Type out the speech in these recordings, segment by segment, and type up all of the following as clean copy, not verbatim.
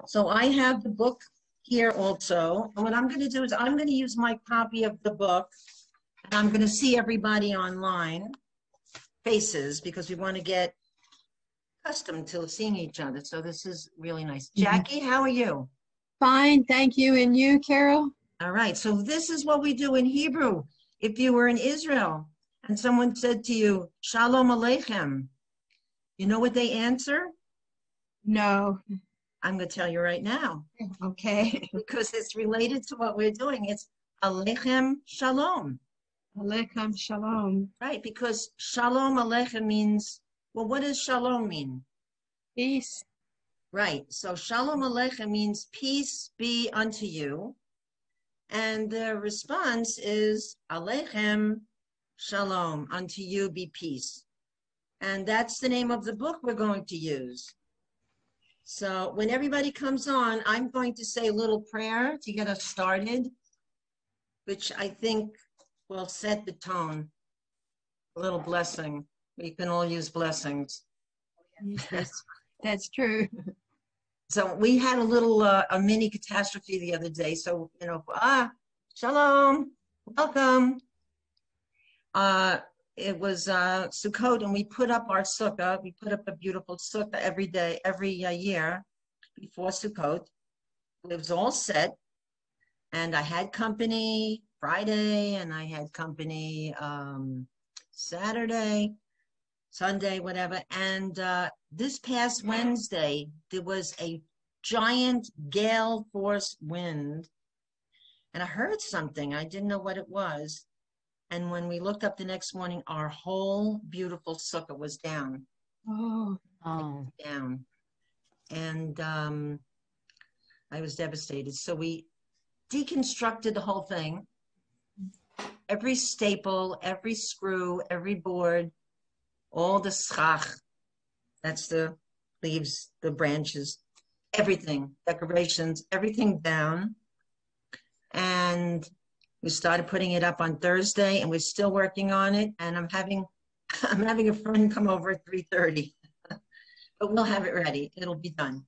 So I have the book here also. And what I'm going to do is I'm going to use my copy of the book. And I'm going to see everybody online faces because we want to get accustomed to seeing each other. So this is really nice. Jackie, how are you? Fine, thank you. And you, Carol? All right. So this is what we do in Hebrew. If you were in Israel and someone said to you, Shalom Aleichem, you know what they answer? No. I'm going to tell you right now. Okay. Because it's related to what we're doing. It's Aleichem Shalom. Aleichem Shalom. Right, because Shalom Aleichem means, well, what does Shalom mean? Peace. Right, so Shalom Aleichem means peace be unto you. And the response is Aleichem Shalom, unto you be peace. And that's the name of the book we're going to use. So when everybody comes on, I'm going to say a little prayer to get us started, which I think will set the tone. A little blessing. We can all use blessings. That's true. So we had a little, a mini catastrophe the other day. So, shalom, welcome. It was Sukkot, and we put up our sukkah. We put up a beautiful sukkah every day, every year before Sukkot. It was all set, and I had company Friday, and I had company Saturday, Sunday, whatever. And this past Wednesday, there was a giant gale force wind, and I heard something. I didn't know what it was. And when we looked up the next morning, our whole beautiful sukkah was down. Down. And I was devastated. So we deconstructed the whole thing. Every staple, every screw, every board, all the schach, that's the leaves, the branches, everything, decorations, everything down. And we started putting it up on Thursday, and we're still working on it. And I'm having a friend come over at 3:30, but we'll have it ready. It'll be done.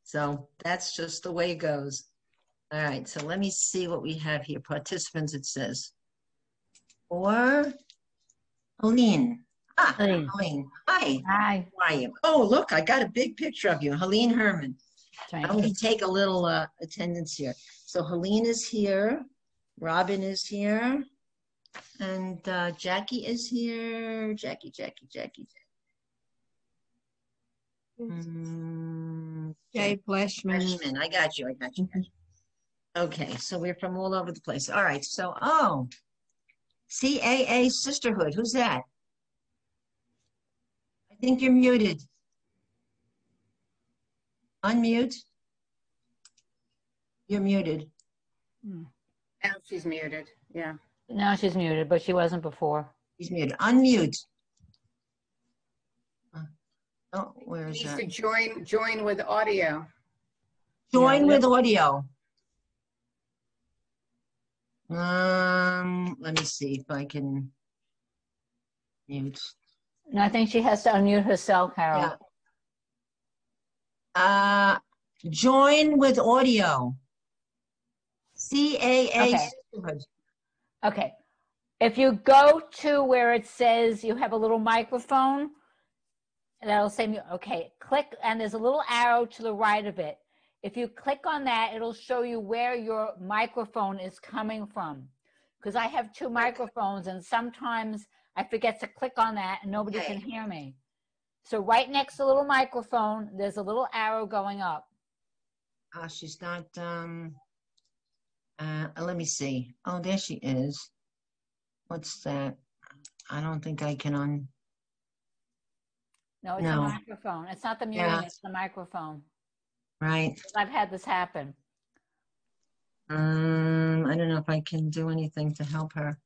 So that's just the way it goes. All right. So let me see what we have here. Participants, it says. Or Helene. Helene. Hi. Hi. How are you? Oh, look, I got a big picture of you. Helene Herman. Let me take a little attendance here. So Helene is here. Robin is here. And Jackie is here. Jackie. Jay Fleshman. I got you. Okay, so we're from all over the place. All right, so, CAA Sisterhood. Who's that? I think you're muted. Unmute. You're muted. Now she's muted. Yeah. Now she's muted, but she wasn't before. She's muted. Unmute. Oh, where is that? Needs to join with audio. Join with audio. Let me see if I can mute. No, I think she has to unmute herself, Carol. Yeah. Join with audio. CAA Sisterhood. Okay. If you go to where it says you have a little microphone, that'll say, okay, click, and there's a little arrow to the right of it. If you click on that, it'll show you where your microphone is coming from. Because I have two microphones, and sometimes I forget to click on that, and nobody can hear me. So right next to the little microphone, there's a little arrow going up. She's not, let me see. Oh, there she is. What's that? I don't think I can No, it's a microphone. It's not the muting, it's the microphone. Right. I've had this happen. I don't know if I can do anything to help her.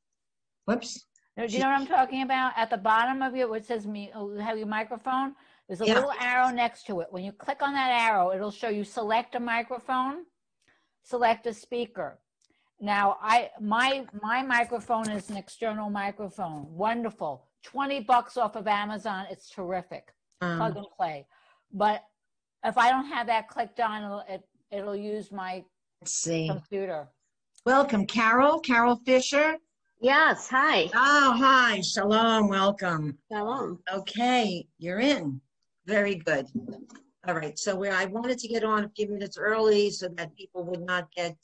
Whoops. No, do you know what I'm talking about? At the bottom of you, where it says have your microphone, there's a little arrow next to it. When you click on that arrow, it'll show you select a microphone, select a speaker. Now, my microphone is an external microphone. Wonderful. $20 off of Amazon. It's terrific. Plug and play. But if I don't have that clicked on, it'll use my Let's see. computer. Welcome, Carol. Carol Fisher. Yes, hi. Oh, hi. Shalom. Welcome. Shalom. Okay, you're in. Very good. All right. So I wanted to get on a few minutes early so that people would not get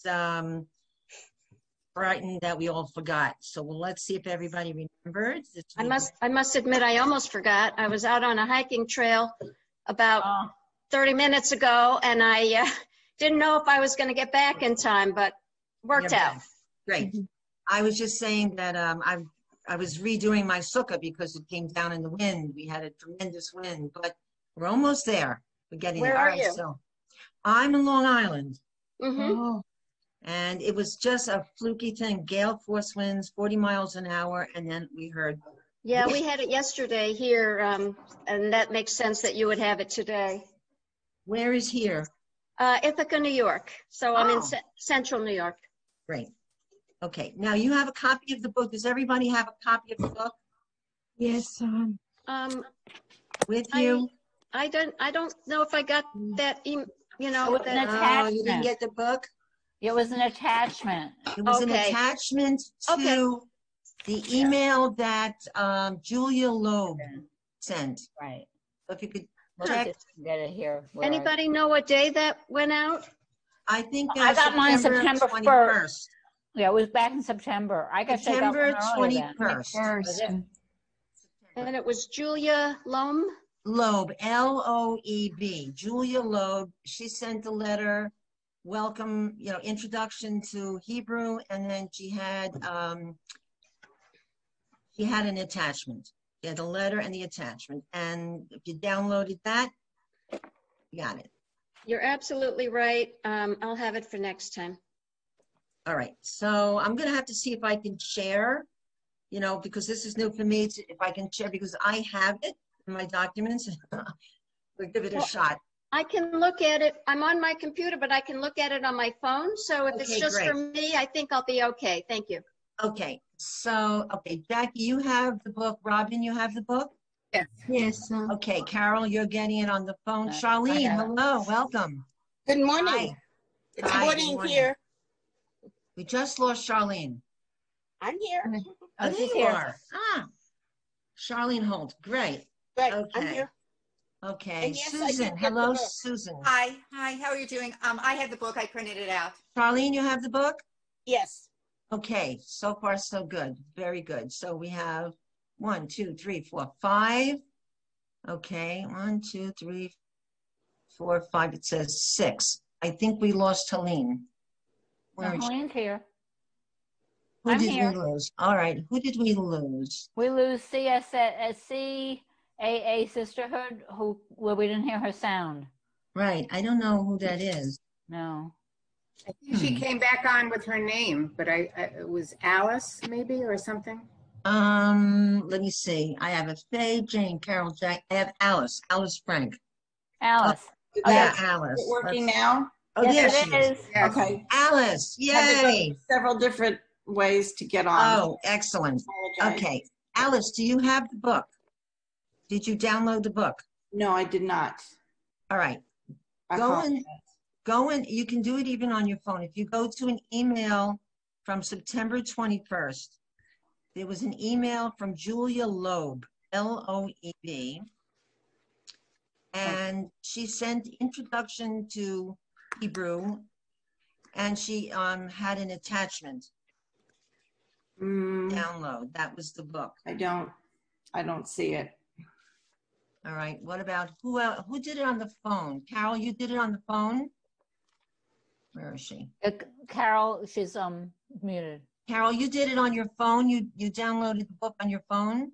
frightened that we all forgot. So let's see if everybody remembered. I must admit I almost forgot. I was out on a hiking trail about 30 minutes ago, and I didn't know if I was going to get back in time, but worked out. Great. I was just saying that I was redoing my sukkah because it came down in the wind. We had a tremendous wind, but we're almost there. We're getting Where there. are you? So I'm in Long Island. Mm-hmm. Oh. And it was just a fluky thing. Gale force winds, 40 miles an hour, and then we heard. Yeah, we had it yesterday here, and that makes sense that you would have it today. Where is here? Ithaca, New York. So I'm in central New York. Great. Okay. Now you have a copy of the book. Does everybody have a copy of the book? Yes. With you? I don't know if I got that. You know, It was an attachment. You didn't get the book? It was an attachment. It was an attachment to the email that Julia Loeb sent. Right. So if you could Let's check. just get it here. Anybody know what day that went out? I think I got mine September 21st. Yeah, it was back in September. I guess September I got one earlier 21st. And it was Julia Loam? Loeb, L-O-E-B. Julia Loeb. She sent a letter, welcome, introduction to Hebrew, and then she had an attachment. She had the letter and the attachment. And if you downloaded that, you got it. You're absolutely right. I'll have it for next time. All right. So I'm going to have to see if I can share, because this is new for me, if I can share, because I have it in my documents. We'll give it a shot. I can look at it. I'm on my computer, but I can look at it on my phone. So if it's just for me, I think I'll be okay. Thank you. Okay. So, Jackie, you have the book. Robin, you have the book? Yes. Yes. Okay, Carol, you're getting it on the phone. Charlene, hello, welcome. Good morning. Hi. It's Hi, morning here. We just lost Charlene. I'm here. Oh, there you are. Charlene Holt, great. Right, Okay. I'm here. Okay, And yes, Susan, hello, Susan. Hi, how are you doing? I have the book, I printed it out. Charlene, you have the book? Yes. Okay, so far so good, very good. So we have 1, 2, 3, 4, 5. Okay, 1, 2, 3, 4, 5. It says 6. I think we lost Helene. Where is she? Helene's here. Who I'm did here. we lose? All right, who did we lose? We lose CAA Sisterhood, where we didn't hear her sound. Right, I don't know who that is. No. I think she came back on with her name, but it was Alice maybe or something. Let me see. I have a Faye, Jane, Carol, Jack. I have Alice Frank. Alice. Yeah, Alice. Is it working now? Oh, there Yes, she it is. is. Yes. Okay. Alice, Have to go yay. several different ways to get on. Oh, excellent. Apologize. Okay, Alice, do you have the book? Did you download the book? No, I did not. All right. I Go in. You can do it even on your phone. If you go to an email from September 21st, there was an email from Julia Loeb, L-O-E-B, and she sent introduction to Hebrew, and she had an attachment. Download. That was the book. I don't see it. All right. What about who did it on the phone? Carol, you did it on the phone? Where is she? Carol, she's muted. Carol, you did it on your phone? You downloaded the book on your phone?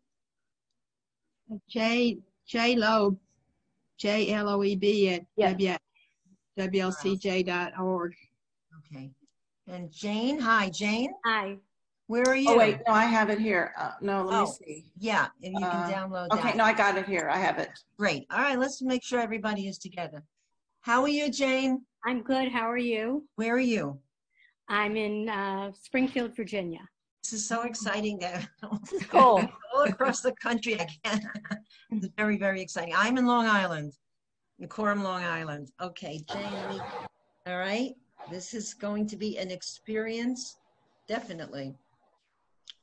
J Loeb, JLOEB at WLCJ.org. Okay. And Jane, hi, Jane. Hi. Where are you? Oh, wait, no, I have it here. No, let me see. Yeah, and you can download that. Okay, no, I got it here. I have it. Great. All right, let's make sure everybody is together. How are you, Jane? I'm good. How are you? Where are you? I'm in Springfield, Virginia. This is so exciting that Cool. all across the country again. It's very, very exciting. I'm in Long Island. in Coram, Long Island. Okay, Jane, all right. This is going to be an experience, definitely.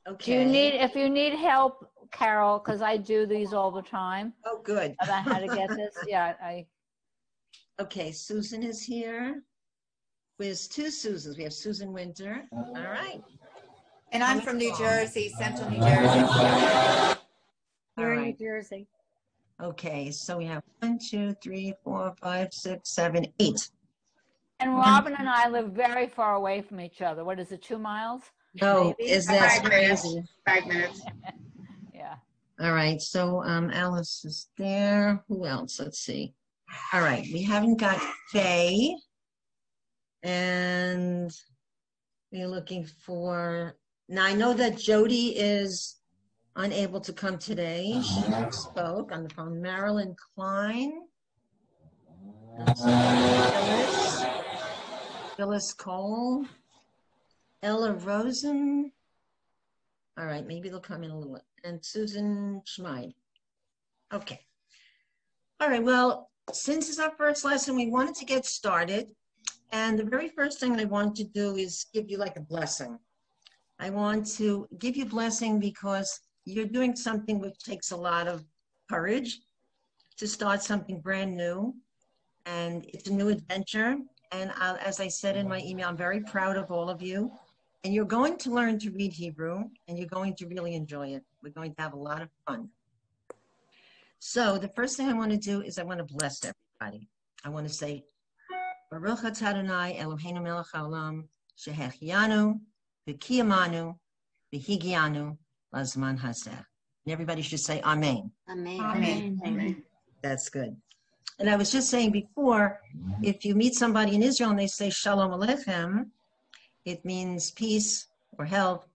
Okay. If you need help, Carol, because I do these all the time Oh, good. about how to get this. Yeah, Okay, Susan is here. There's two Susans. We have Susan Winter. All right. And I'm from New Jersey, Central New Jersey. You're in New right. Jersey. Okay, so we have 1, 2, 3, 4, 5, 6, 7, 8. and Robin and I live very far away from each other. What is it, 2 miles? No, Maybe? is that 5 minutes. crazy? 5 minutes. Yeah. All right, so Alice is there. Who else? Let's see. All right, we haven't got Faye. And we're looking for, now I know that Jody is unable to come today. She spoke on the phone. Marilyn Klein. Phyllis Cole. Ella Rosen. All right, maybe they'll come in a little. And Susan Schmide. Okay. All right, well, since it's our first lesson, we wanted to get started. And the very first thing I want to do is give you like a blessing. I want to give you a blessing because you're doing something which takes a lot of courage to start something brand new. And it's a new adventure. And as I said in my email, I'm very proud of all of you. And you're going to learn to read Hebrew, and you're going to really enjoy it. We're going to have a lot of fun. So the first thing I want to do is I want to bless everybody. I want to say, Baruch atah Adonai Eloheinu melech haolam, shehechianu, v'kiyamanu, v'higianu, lazman hazeh. And everybody should say Amen. Amen. Amen. Amen. That's good. And I was just saying before, if you meet somebody in Israel and they say Shalom Aleichem, it means peace or health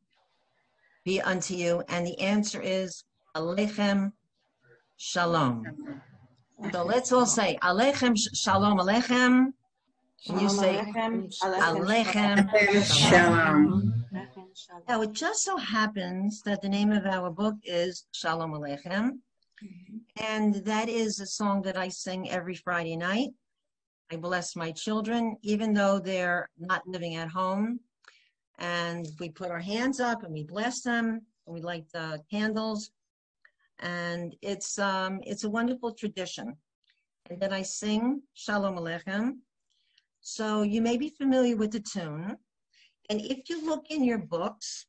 be unto you. And the answer is Aleichem Shalom. So let's all say Aleichem Shalom Aleichem. And you say Aleichem Shalom. Now it just so happens that the name of our book is Shalom Aleichem. And that is a song that I sing every Friday night. I bless my children, even though they're not living at home. And we put our hands up and we bless them. And we light the candles. And it's a wonderful tradition. And then I sing Shalom Aleichem. So you may be familiar with the tune. And if you look in your books,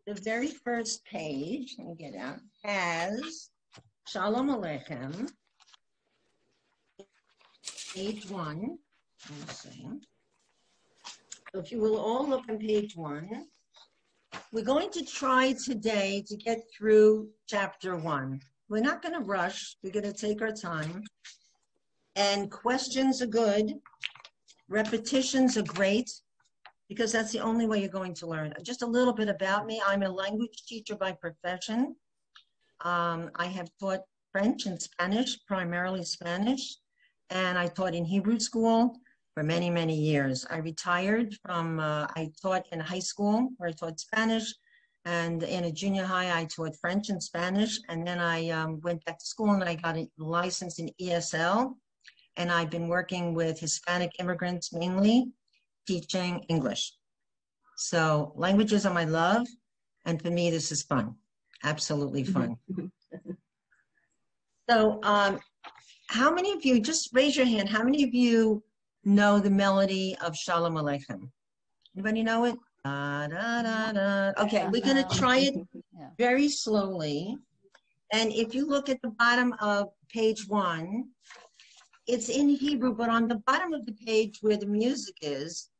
the very first page, let me get out, has Shalom Aleichem, page 1. Let me see. So if you will all look on page 1, we're going to try today to get through chapter 1. We're not going to rush. We're going to take our time. And questions are good. Repetitions are great, because that's the only way you're going to learn. Just a little bit about me. I'm a language teacher by profession. I have taught French and Spanish, primarily Spanish, and I taught in Hebrew school for many, many years. I retired from, I taught in high school where I taught Spanish, and in a junior high, I taught French and Spanish, and then I went back to school and I got a license in ESL, and I've been working with Hispanic immigrants mainly, teaching English. So languages are my love, and for me, this is fun. Absolutely fun. So how many of you, just raise your hand, how many of you know the melody of Shalom Aleichem? Anybody know it? Da, da, da, da. Okay, we're gonna try it very slowly. And if you look at the bottom of page 1, it's in Hebrew, but on the bottom of the page where the music is,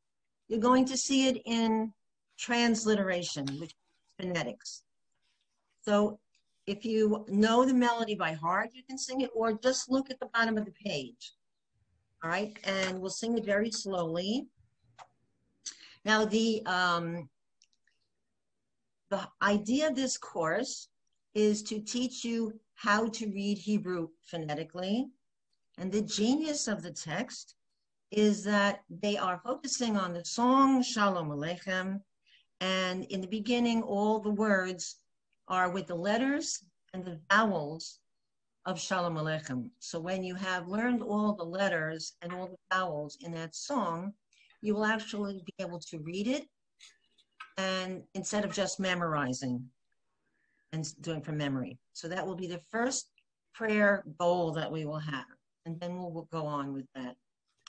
you're going to see it in transliteration, which is phonetics. So if you know the melody by heart, you can sing it, or just look at the bottom of the page. All right, and we'll sing it very slowly. Now, the idea of this course is to teach you how to read Hebrew phonetically. And the genius of the text is that they are focusing on the song Shalom Aleichem. And in the beginning, all the words are with the letters and the vowels of Shalom Aleichem. So when you have learned all the letters and all the vowels in that song, you will actually be able to read it, and instead of just memorizing and doing from memory. So that will be the first prayer goal that we will have. And then we'll go on with that.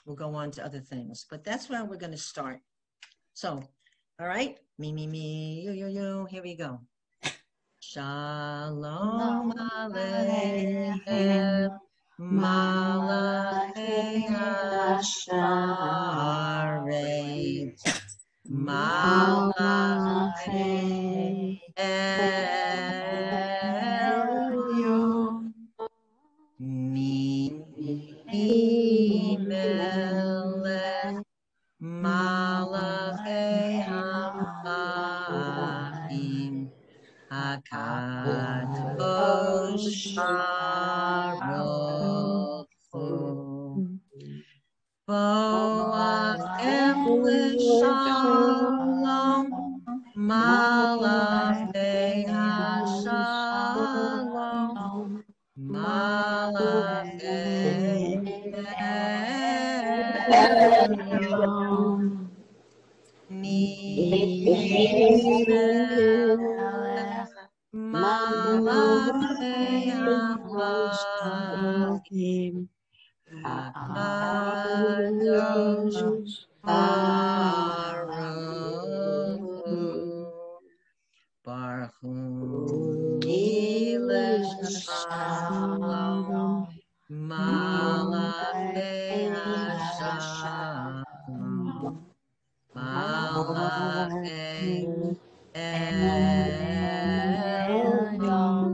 We'll go on to other things. But that's where we're going to start. So, all right. Me, you, you. Here we go. Shalom Aleichem, Malachei Hashaaretz, Malachei Elyon, Mi Melech, Malachei Hamayim, Hakadosh Baruch Hu, Boachem L'Shalom, Malachei HaShalom, Malachei Elyon, Mi Melech, Malachei Hamayim, Hakadosh Baruch Hu, Baruch Hu L'Shalom, Malachei HaShalom, Malachei Elyon,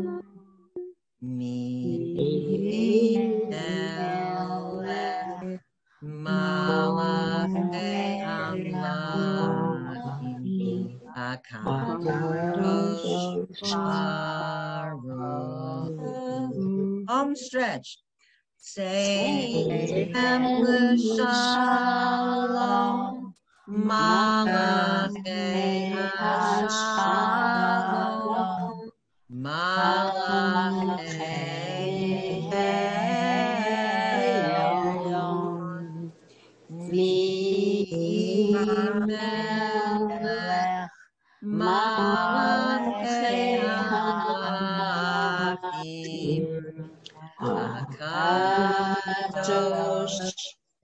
Mi Melech, Malachei Hamayim, Hakadosh Baruch Hu. Arm stretch. Sehem L'Shalom, Malachei HaShalom, Malachei Elyon, Mi Melech, Malachei Hamayim, Hakadosh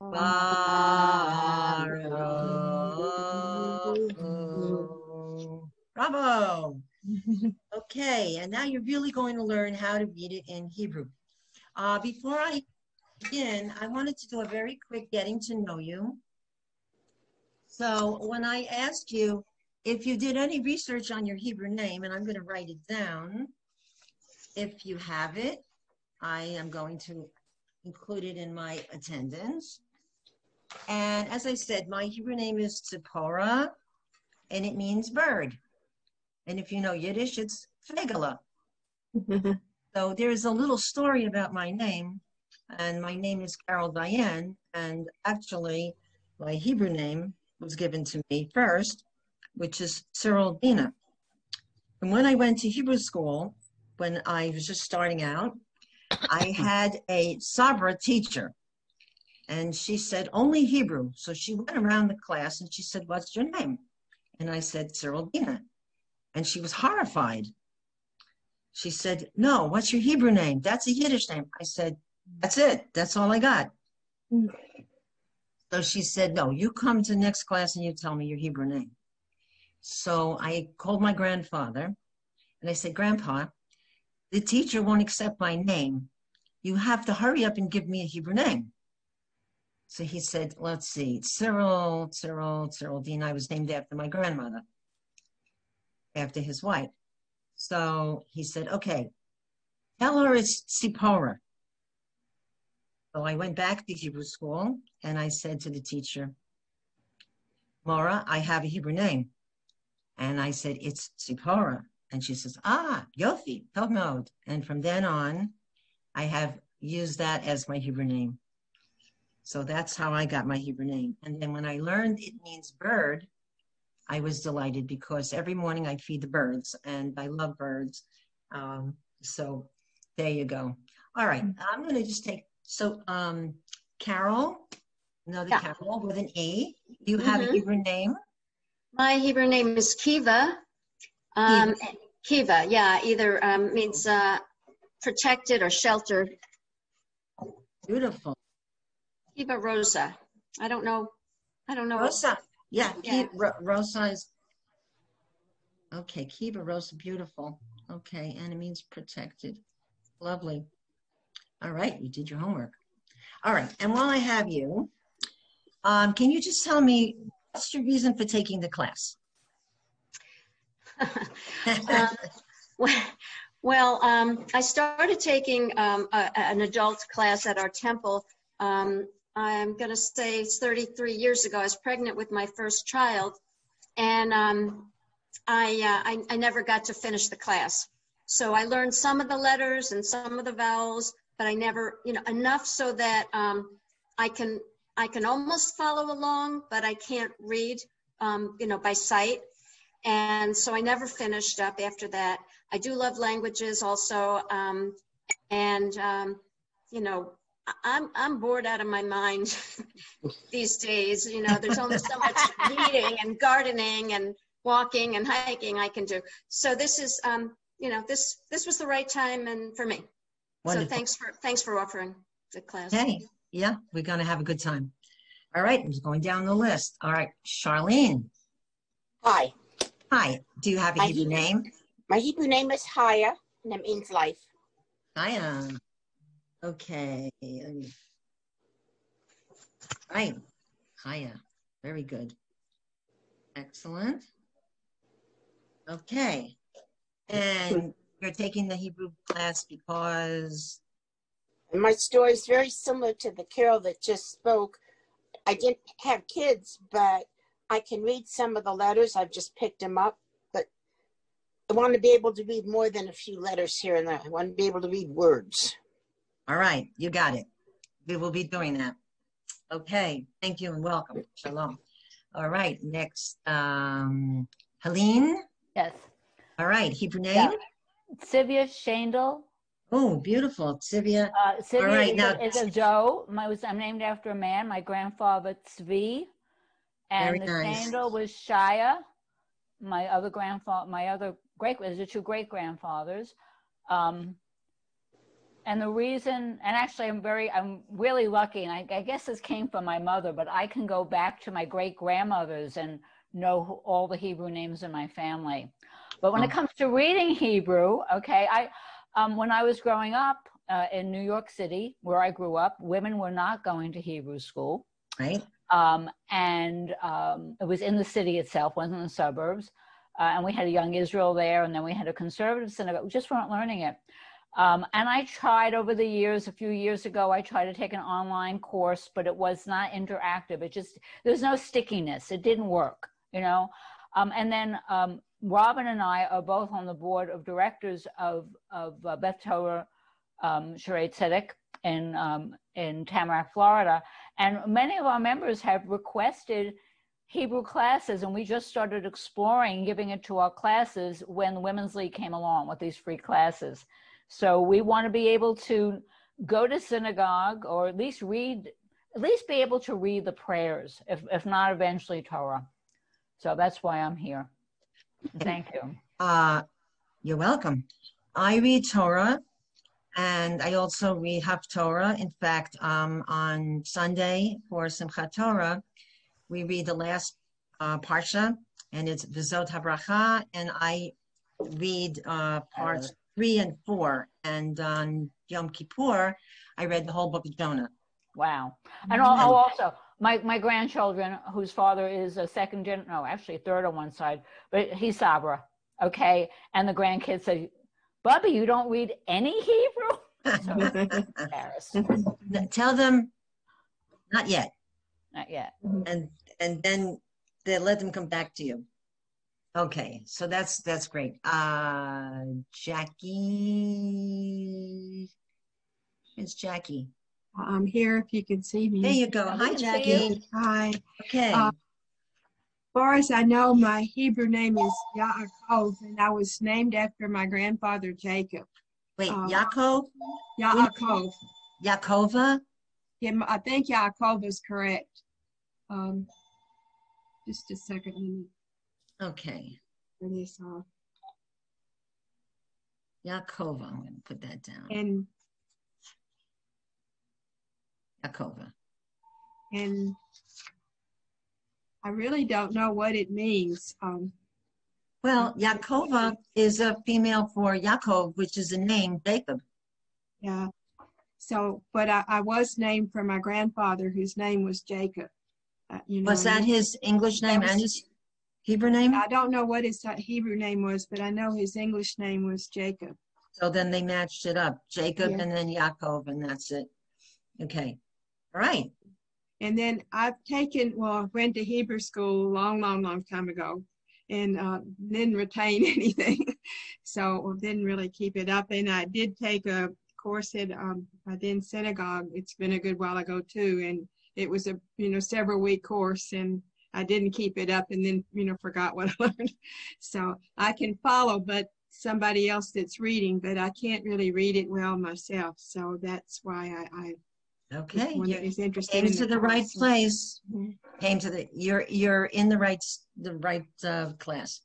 Baruch Hu. Bravo. Okay, and now you're really going to learn how to read it in Hebrew. Before I begin, I wanted to do a very quick getting to know you. So when I asked you if you did any research on your Hebrew name, and I'm going to write it down, if you have it, I am going to include it in my attendance. And as I said, my Hebrew name is Tzipora, and it means bird. And if you know Yiddish, it's Fegala. So there's a little story about my name, and my name is Carol Diane, and actually my Hebrew name was given to me first, which is Cyril Dina. And when I went to Hebrew school, when I was just starting out, I had a Sabra teacher, and she said only Hebrew. So she went around the class and she said, "What's your name?" And I said, "Cyril Dina." And she was horrified. She said, "No, what's your Hebrew name? That's a Yiddish name." I said, "That's it. That's all I got." So she said, "No, you come to next class and you tell me your Hebrew name." So I called my grandfather and I said, "Grandpa, the teacher won't accept my name. You have to hurry up and give me a Hebrew name." So he said, "Let's see, Cyril Dean." I was named after my grandmother, after his wife. So he said, "Okay, tell her it's Tzipora." So I went back to Hebrew school and I said to the teacher, "Mora, I have a Hebrew name." And I said, "It's Tzipora." And she says, Yofi, Tov Mod. And from then on, I have used that as my Hebrew name. So that's how I got my Hebrew name. And then when I learned it means bird, I was delighted because every morning I feed the birds and I love birds. So there you go. All right. I'm going to just take, so Carol, another Yeah. Carol with an E. Do you have a Hebrew name? My Hebrew name is Kiva. Kiva, yeah, either means protected or sheltered. Beautiful. Kiva Rosa. I don't know. Rosa. Yeah, Yeah. Rosa is, okay, Kiva Rosa, beautiful. Okay, and it means protected. Lovely. All right, you did your homework. All right, and while I have you, can you just tell me what's your reason for taking the class? Well, I started taking an adult class at our temple. I'm going to say it's 33 years ago. I was pregnant with my first child, and I never got to finish the class. So I learned some of the letters and some of the vowels, but I never, enough so that I can almost follow along, but I can't read, by sight. And so I never finished up after that. I do love languages also. I'm bored out of my mind these days. There's only so much reading and gardening and walking and hiking I can do. So this is, this was the right time and for me. Wonderful. So thanks for offering the class. Hey, yeah, we're going to have a good time. All right, I'm just going down the list. All right, Charlene. Hi. Hi, do you have a Hebrew name? My Hebrew name is Haya, and that means life. Haya. Okay. Right. Haya. Very good. Excellent. Okay. And you're taking the Hebrew class because? And my story is very similar to the Carol that just spoke. I didn't have kids, but I can read some of the letters. I've just picked them up. But I want to be able to read more than a few letters here and there. I want to be able to read words. All right. You got it. We will be doing that. Okay. Thank you and welcome. Shalom. All right. Next, Helene. Yes. All right. Hebrew name? Yeah. Sivya Shandel. Oh, beautiful. Sivya. Sivya All right, is a Joe. I'm named after a man. My grandfather, Tzvi. And Very the nice. Shandel was Shia. My other there's two great grandfathers. And the reason, and actually I'm really lucky, and I guess this came from my mother, but I can go back to my great grandmothers and know all the Hebrew names in my family. But when it comes to reading Hebrew, okay, when I was growing up in New York City, where I grew up, women were not going to Hebrew school. Right. It was in the city itself, wasn't in the suburbs. And we had a Young Israel there, and then we had a conservative synagogue. We just weren't learning it. And I tried over the years, a few years ago, I tried to take an online course, but it was not interactive. There's no stickiness. It didn't work, And then Robin and I are both on the board of directors of Beth Torah Sharei Tzedek in Tamarack, Florida. And many of our members have requested Hebrew classes, and we just started exploring giving it to our classes when the Women's League came along with these free classes. So we want to be able to go to synagogue, or at least be able to read the prayers, if not eventually Torah. So that's why I'm here. Thank you. You're welcome. I read Torah, and I also read Haftorah. In fact, on Sunday for Simchat Torah, we read the last parsha, and it's V'zot HaBracha, and I read parts 3 and 4. And on Yom Kippur, I read the whole book of Jonah. Wow. And also, my grandchildren, whose father is a third on one side, but he's Sabra, okay? And the grandkids say, Bubby, you don't read any Hebrew? So embarrassed. Tell them, not yet. Not yet. And then they let them come back to you. Okay, so that's great. Jackie. It's Jackie. I'm here if you can see me. There you go. Hi, Jackie. Hi. Okay. As far as I know, my Hebrew name is Yaakov, and I was named after my grandfather Jacob. Wait, Um, Yaakov? Yaakov. Yaakova? Yeah, I think Yaakov is correct. Just a second. Let me Okay. turn this off. Yaakova. I'm going to put that down. And Yaakova. I really don't know what it means. Well, Yaakova is a female for Yaakov, which is a name, Jacob. Yeah. So, but I was named for my grandfather, whose name was Jacob. Was that his English name and his Hebrew name? I don't know what his Hebrew name was, but I know his English name was Jacob. So then they matched it up, Jacob Yeah. and then Yaakov, and that's it. Okay. All right. And then I went to Hebrew school a long, long, long time ago and didn't retain anything. So didn't really keep it up. And I did take a course at then synagogue. It's been a good while ago too. And it was a, several week course, and I didn't keep it up and then, forgot what I learned. So I can follow, but somebody else that's reading, but I can't really read it well myself. So that's why I Okay. is interested Came in to the right place. Mhm. Came to you're in the right class.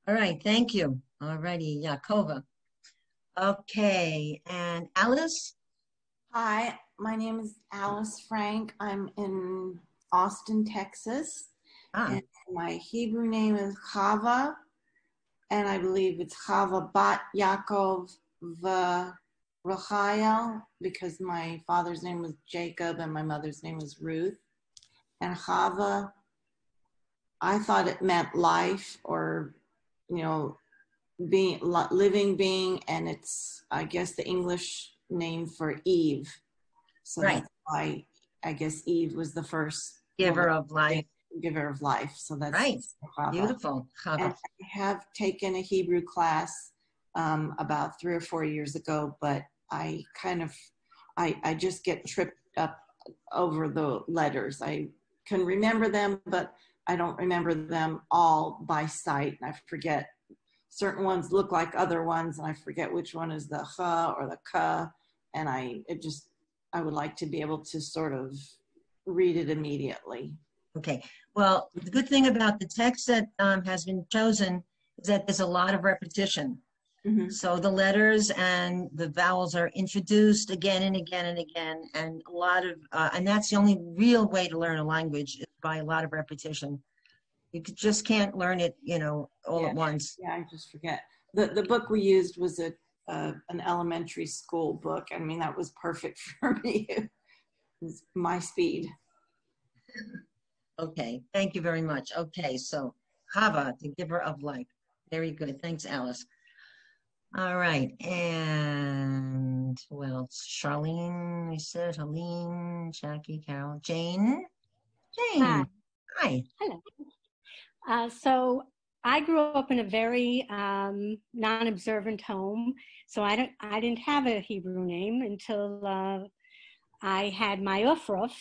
All right. Thank you. All righty. Yaakova. Okay. And Alice? Hi, my name is Alice Frank. I'm in Austin, Texas. And my Hebrew name is Chava, and I believe it's Chava Bat Yaakov V'Rachael, because my father's name was Jacob and my mother's name was Ruth. And Chava, I thought it meant life, or, living being, and it's, I guess, the English name for Eve. So that's why I guess Eve was the first Giver of life. Giver of life. So that's right. Chava. Beautiful. Chava. And I have taken a Hebrew class about 3 or 4 years ago, but I just get tripped up over the letters. I can remember them, but I don't remember them all by sight. And I forget, certain ones look like other ones, and I forget which one is the cha or the ka. And I would like to be able to sort of read it immediately. Okay. Well, the good thing about the text that has been chosen is that there's a lot of repetition. Mm-hmm. So the letters and the vowels are introduced again and again and again, and a lot of, and that's the only real way to learn a language, is by a lot of repetition. You just can't learn it, all at once. Yeah, I just forget. The book we used was an elementary school book. I mean, that was perfect for me. It was my speed. Okay, thank you very much. Okay, so Chava, the giver of life. Very good. Thanks, Alice. All right, and who else? Charlene, we said, Helene, Jackie, Carol, Jane. Jane. Hi. Hello. So I grew up in a very non-observant home, so I didn't have a Hebrew name until I had my Ufruf,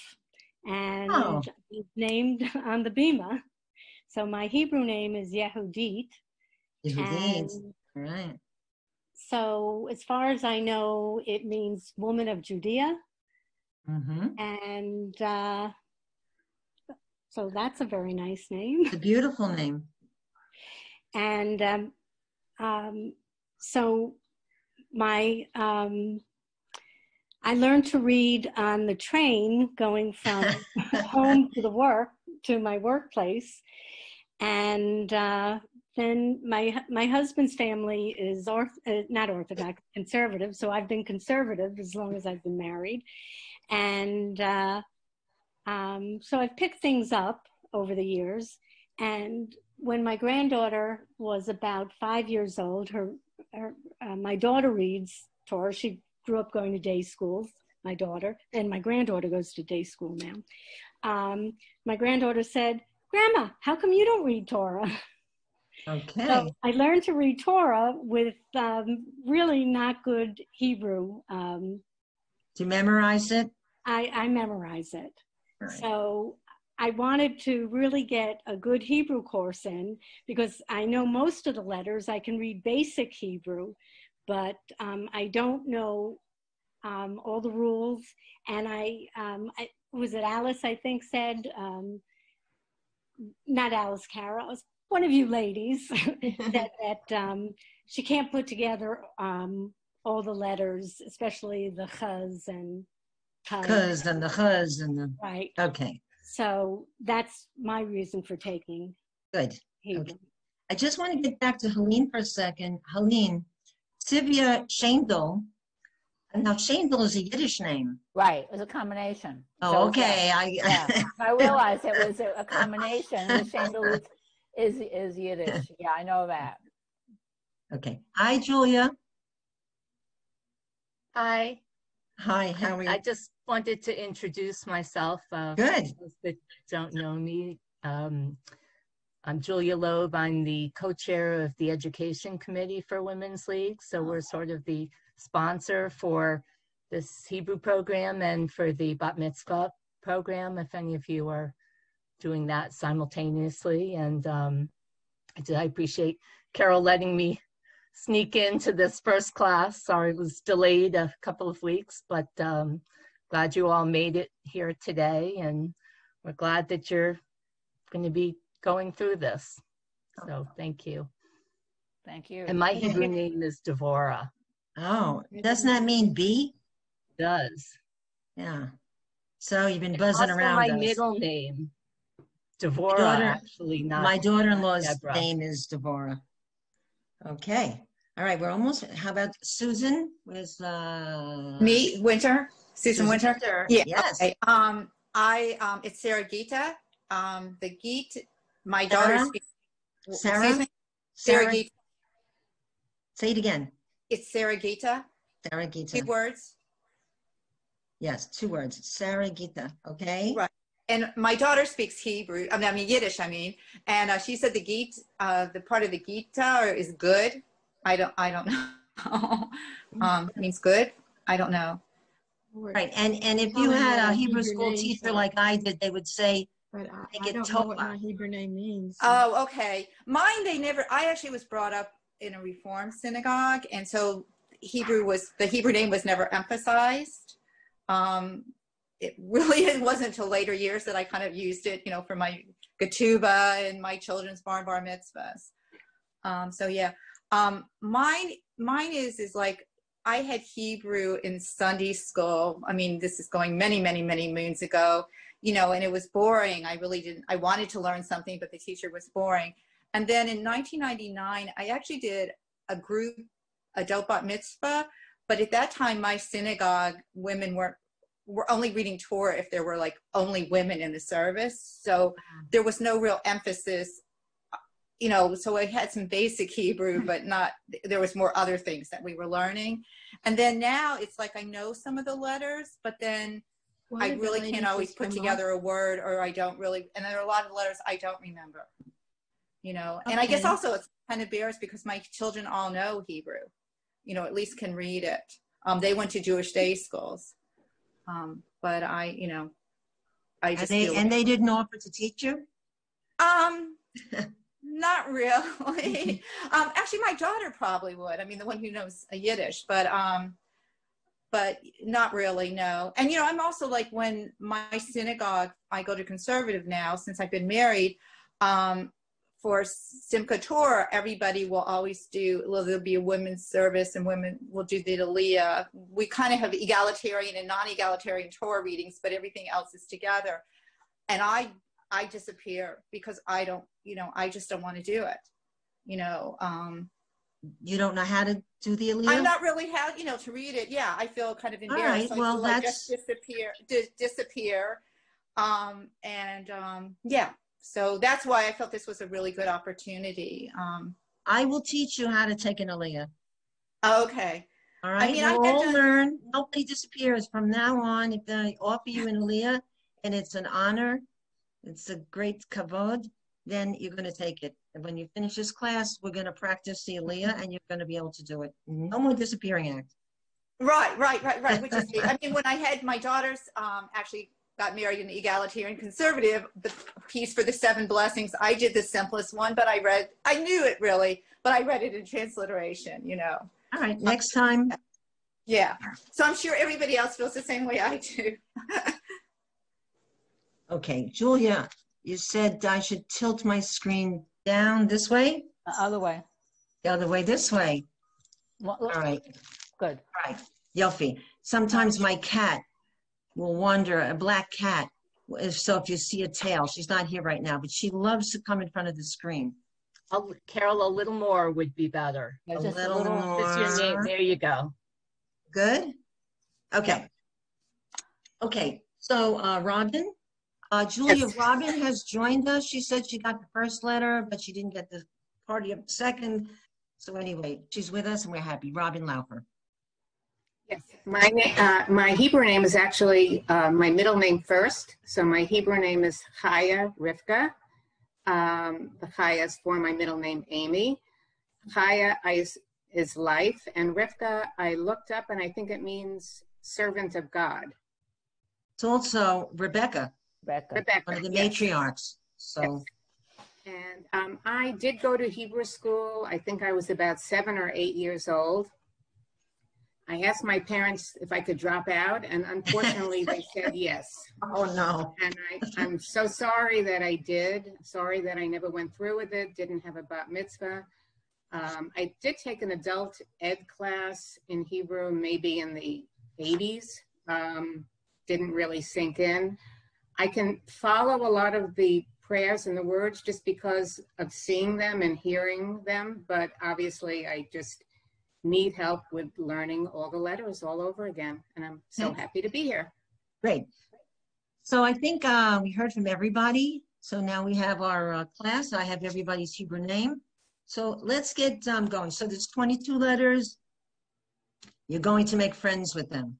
and was named on the Bima. So my Hebrew name is Yehudit. Yehudit. All right. So as far as I know, it means woman of Judea. Mm-hmm. And so that's a very nice name. It's a beautiful name. And so I learned to read on the train going from home to my workplace. And then my husband's family is not Orthodox, conservative. So I've been conservative as long as I've been married. And so I've picked things up over the years. And when my granddaughter was about 5 years old, my daughter reads Torah. She grew up going to day schools, my daughter, and my granddaughter goes to day school now. My granddaughter said, "Grandma, how come you don't read Torah?" Okay. So I learned to read Torah with really not good Hebrew. Do you memorize it? I memorize it. Right. So I wanted to really get a good Hebrew course in, because I know most of the letters. I can read basic Hebrew, but I don't know all the rules. And was it Alice, I think, said, not Alice Carroll, it was one of you ladies, that she can't put together all the letters, especially the chuz and Cuz and the chuz and the, right. okay, So that's my reason for taking good. Hebrew. Okay. I just want to get back to Helene for a second. Helene, Sivya Shendel. Now, Shendel is a Yiddish name. Right, it was a combination. Oh, So, okay. yeah. I realized it was a combination. The Shendel is Yiddish. Yeah, I know that. Okay. Hi, Julia. Hi. Hi, how are you? I just wanted to introduce myself. Good. For those that don't know me, I'm Julia Loeb. I'm the co-chair of the Education Committee for Women's League. So we're sort of the sponsor for this Hebrew program and for the Bat Mitzvah program, if any of you are doing that simultaneously. And I appreciate Carol letting me sneak into this first class. Sorry, it was delayed a couple of weeks, but glad you all made it here today. And we're glad that you're going to be going through this. So thank you. Thank you. And my Hebrew name is Devorah. Oh, doesn't that mean bee? It does. Yeah. So you've been buzzing Also around my us. middle name, Devorah, actually, not my daughter-in-law's Deborah. name is Devorah. Okay. All right. We're almost, how about Susan with Me, Winter, Susan Winter. Yeah. Yes. Okay. It's Sarah Gita. The Geet, my Sarah? daughter's. Sarah? Excuse me? Sarah? Sarah Gita. Say it again. It's Sarah Gita. Sarah Gita. 2 words. Yes, 2 words. Sarah Gita. Okay. Right. And my daughter speaks Hebrew. I mean Yiddish. And she said the Geet, the part of the Gita is good. I don't know. It means good. I don't know. Right. And if you had a Hebrew school teacher like I did, they would say, But make I it don't know what Tova. my Hebrew name means. Oh, okay. Mine, I actually was brought up in a Reform synagogue. And so the Hebrew name was never emphasized. It really wasn't until later years that I kind of used it, for my ketubah and my children's bar mitzvahs. So yeah, mine is like, I had Hebrew in Sunday school. I mean, this is going many, many, many moons ago, and it was boring. I wanted to learn something, but the teacher was boring. And then in 1999, I actually did a group adult bat mitzvah, but at that time, my synagogue women were only reading Torah if there were like only women in the service. So there was no real emphasis, so I had some basic Hebrew, but there was more other things that we were learning. And then now it's like, I know some of the letters, but then I really can't always put together a word, or I don't really, and there are a lot of letters I don't remember, and I guess also it's kind of embarrassed because my children all know Hebrew, at least can read it. They went to Jewish day schools. But I just they didn't offer to teach you? Not really. Actually, my daughter probably would. I mean, the one who knows Yiddish, but not really, no. And I'm also like, when my synagogue, I go to conservative now since I've been married. For Simchat Torah, everybody will always there'll be a women's service and women will do the Aliyah. We kind of have egalitarian and non-egalitarian Torah readings, but everything else is together. And I disappear because I don't, I just don't want to do it. You don't know how to do the Aliyah? I'm not really to read it. Yeah, I feel kind of embarrassed. All right, well, so I just disappear. Yeah. So that's why I felt this was a really good opportunity. I will teach you how to take an Aliyah. Okay. All right. We'll all learn. Nobody disappears from now on. If they offer you an Aliyah and it's an honor, it's a great kavod, then you're going to take it. And when you finish this class, we're going to practice the Aliyah and you're going to be able to do it. No more disappearing act. Right. Which is, I mean, when I had my daughters actually got married in the egalitarian conservative, the piece for the 7 blessings, I did the simplest one, but I knew it really, but I read it in transliteration, All right, next time. Yeah. So I'm sure everybody else feels the same way I do. Okay, Julia, you said I should tilt my screen down this way? The other way. The other way, this way. Well, All right, good. all right. Yelfie, sometimes my cat will wander, a black cat. So if you see a tail, she's not here right now, but she loves to come in front of the screen. Oh, Carol, a little more would be better. Yeah, A just a little little. Just your name. more. There you go. Good? Okay. Okay, so Robin, Julia, Yes. Robin has joined us. She said she got the first letter, but she didn't get the party of the second. So anyway, she's with us and we're happy. Robin Laufer. Yes, my Hebrew name is actually my middle name first. So my Hebrew name is Chaya Rivka. The Chaya is for my middle name, Amy. Chaya is life, and Rivka, I looked up and I think it means servant of God. It's also Rebecca, Rebecca. one of the yes. matriarchs. So Yes. And I did go to Hebrew school. I think I was about 7 or 8 years old. I asked my parents if I could drop out, and unfortunately they said yes. oh no. And I'm so sorry that I did. Sorry that I never went through with it, didn't have a bat mitzvah. I did take an adult ed class in Hebrew maybe in the 80s. Didn't really sink in. I can follow a lot of the prayers and the words just because of seeing them and hearing them, but obviously I just need help with learning all the letters all over again. And I'm so happy to be here. Great. So I think we heard from everybody. So now we have our class. I have everybody's Hebrew name. So let's get going. So there's 22 letters. You're going to make friends with them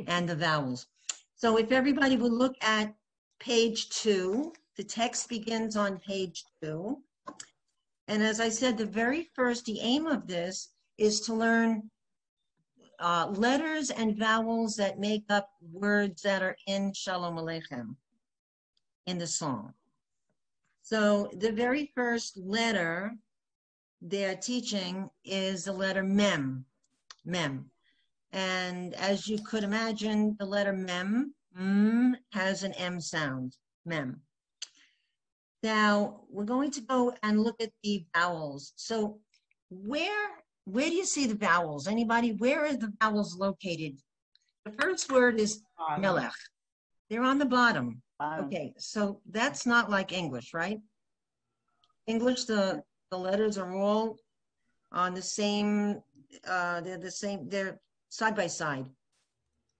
and the vowels. So if everybody would look at page 2, the text begins on page 2. And as I said, the aim of this is to learn letters and vowels that make up words that are in Shalom Aleichem, in the song. So the very first letter they're teaching is the letter Mem, Mem. And as you could imagine, the letter Mem has an M sound, Mem. Now, we're going to go and look at the vowels. So where do you see the vowels? Anybody? Where are the vowels located? The first word is Melech. They're on the bottom. Okay, so that's not like English, right? English, the letters are all on the same, they're the same, they're side by side,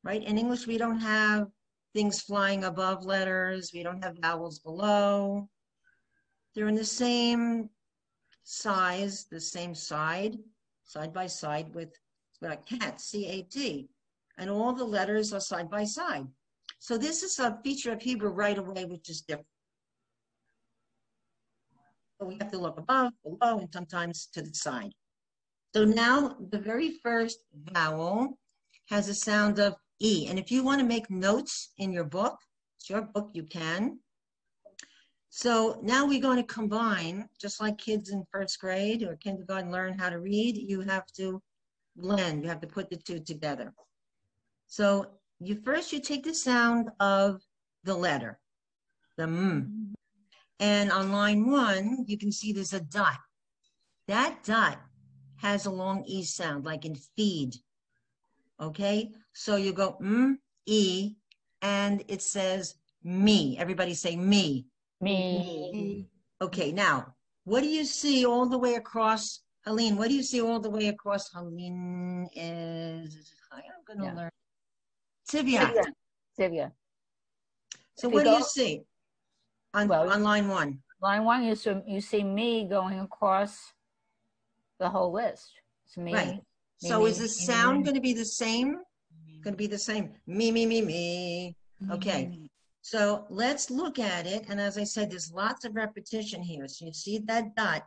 right? In English, we don't have things flying above letters. We don't have vowels below. They're in the same size, the same side by side with cat, C-A-T. And all the letters are side by side. So this is a feature of Hebrew right away, which is different. So we have to look above, below, and sometimes to the side. So now the very first vowel has a sound of E. And if you want to make notes in your book, it's your book, you can. So now we're going to combine, just like kids in first grade or kindergarten learn how to read, you have to blend, you have to put the two together. So you take the sound of the letter, the M. And on line 1, you can see there's a dot. That dot has a long E sound, like in feed. Okay, so you go E, and it says me. Everybody say me. Me. Okay, now, what do you see all the way across, Helene? What do you see all the way across? Helene is, I'm going to learn. Tivia. Tivia. So what do you see on line 1? Line 1, you see me going across the whole list. It's me. Right. So is the sound going to be the same? Going to be the same. Me, me, me, me. Okay. So let's look at it. And as I said, there's lots of repetition here. So you see that dot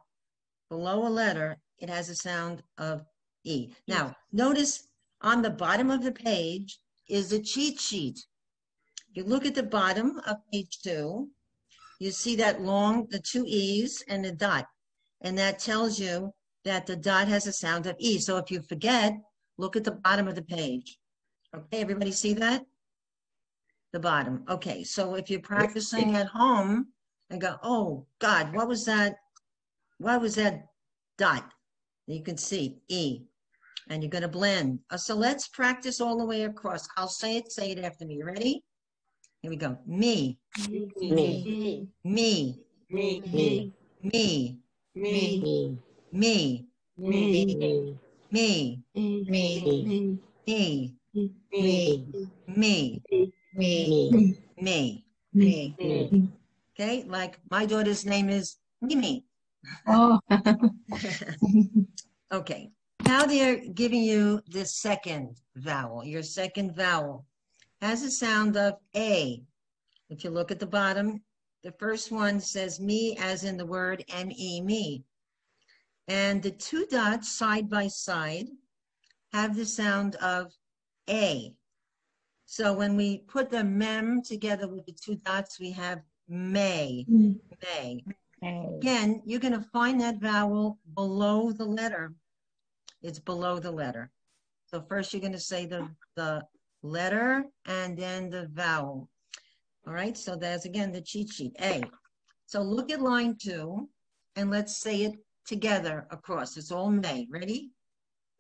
below a letter, it has a sound of E. Now, notice on the bottom of the page is a cheat sheet. If you look at the bottom of page 2, you see that the 2 E's and a dot. And that tells you that the dot has a sound of E. So if you forget, look at the bottom of the page. Okay, everybody see that? The bottom. Okay, so if you're practicing at home and go, oh God, what was that? What was that dot? You can see E, and you're going to blend. So let's practice all the way across. I'll say it after me. You ready? Here we go. Me, Me. me, me, Me. me, Me. me, Me. me, Me. me, Me. me, Me. me, Me. me. Me. Okay, like my daughter's name is Mimi. Oh. Okay, now they're giving you the second vowel. Your second vowel has a sound of A. If you look at the bottom, the first one says me as in the word M-E, me. And the two dots side by side have the sound of A. So when we put the mem together with the two dots, we have may, may. Again, you're going to find that vowel below the letter. It's below the letter. So first you're going to say the letter and then the vowel. All right, so that's again the cheat sheet, A. So look at line 2 and let's say it together across. It's all may. Ready?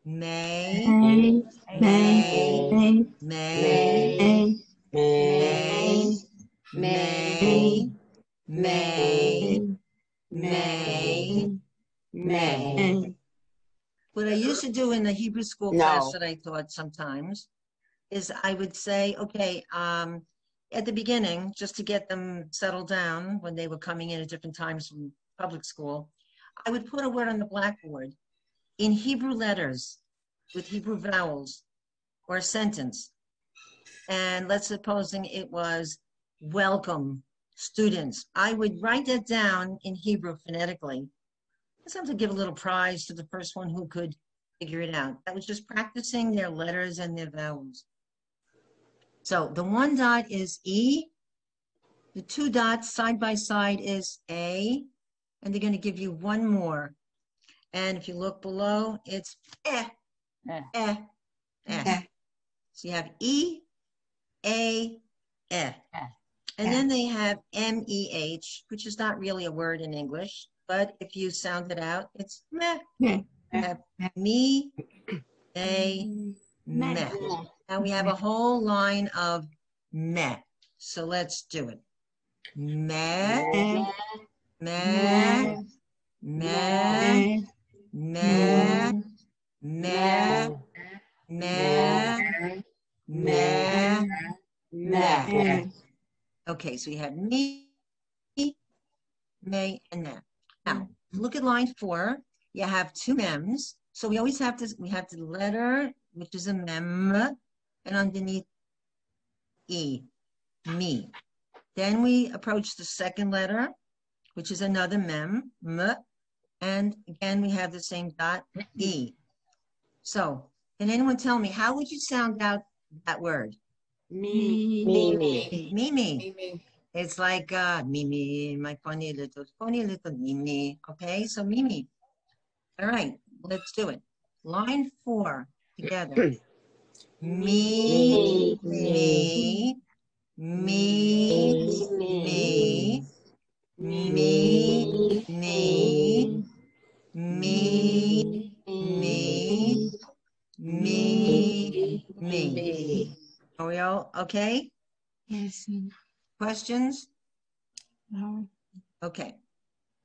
May, may, may, may, may, may, may. What I used to do in the Hebrew school class that I taught sometimes is I would say, okay, at the beginning, just to get them settled down when they were coming in at different times from public school, I would put a word on the blackboard in Hebrew letters with Hebrew vowels or a sentence. And let's supposing it was welcome students. I would write that down in Hebrew phonetically. Sometimes give a little prize to the first one who could figure it out. That was just practicing their letters and their vowels. So the one dot is E. The two dots side by side is A. And they're going to give you one more. And if you look below, it's eh, eh, eh. So you have E, A, eh. And then they have M-E-H, which is not really a word in English, but if you sound it out, it's meh. You have me, a, meh. Now we have a whole line of meh. So let's do it. Meh, meh, meh, meh, meh, meh, meh, meh. Okay, so we have me, may, and meh. Now, look at line 4. You have two mems. So we always have we have the letter, which is a mem, and underneath E, me. Then we approach the second letter, which is another mem, m, and again, we have the same dot, E. So, can anyone tell me, how would you sound out that word? Me. Mimi. It's like Mimi, my funny little Mimi. Okay, so Mimi. All right, let's do it. Line 4 together. Me, me, me, me, me, me, me, me, me. Are we all okay? Yes. Questions? No. Okay.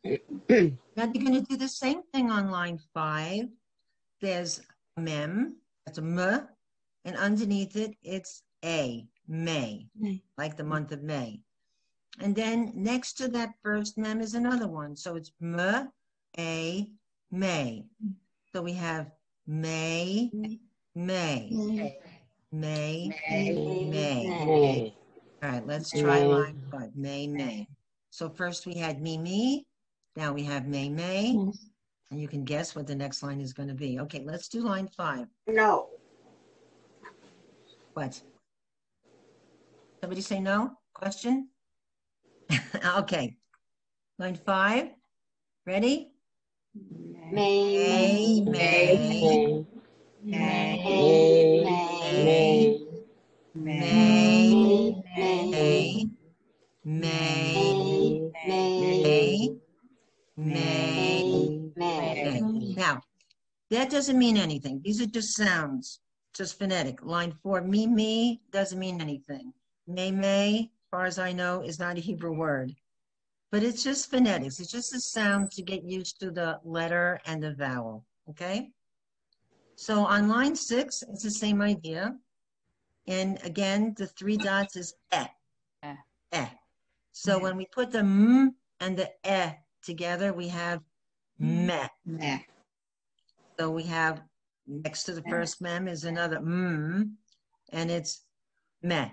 Now you're going to do the same thing on line 5. There's mem, that's a m, and underneath it, it's a, May, like the month of May. And then next to that first mem is another one. So it's m, a, May. So we have May, May, May, May. All right, let's try line 5, May. So first we had me, now we have May, and you can guess what the next line is going to be. Okay, let's do line 5. No. What? Somebody say no? Question? Okay. Line 5. Ready? May, may, may. Now, that doesn't mean anything. These are just sounds, just phonetic. Line 4, me doesn't mean anything. May, as far as I know, is not a Hebrew word. But it's just phonetics. It's just a sound to get used to the letter and the vowel, okay? So on line 6, it's the same idea. And again, the 3 dots is eh, eh. So when we put the m and the eh together, we have meh. So we have, next to the first mem is another and it's meh.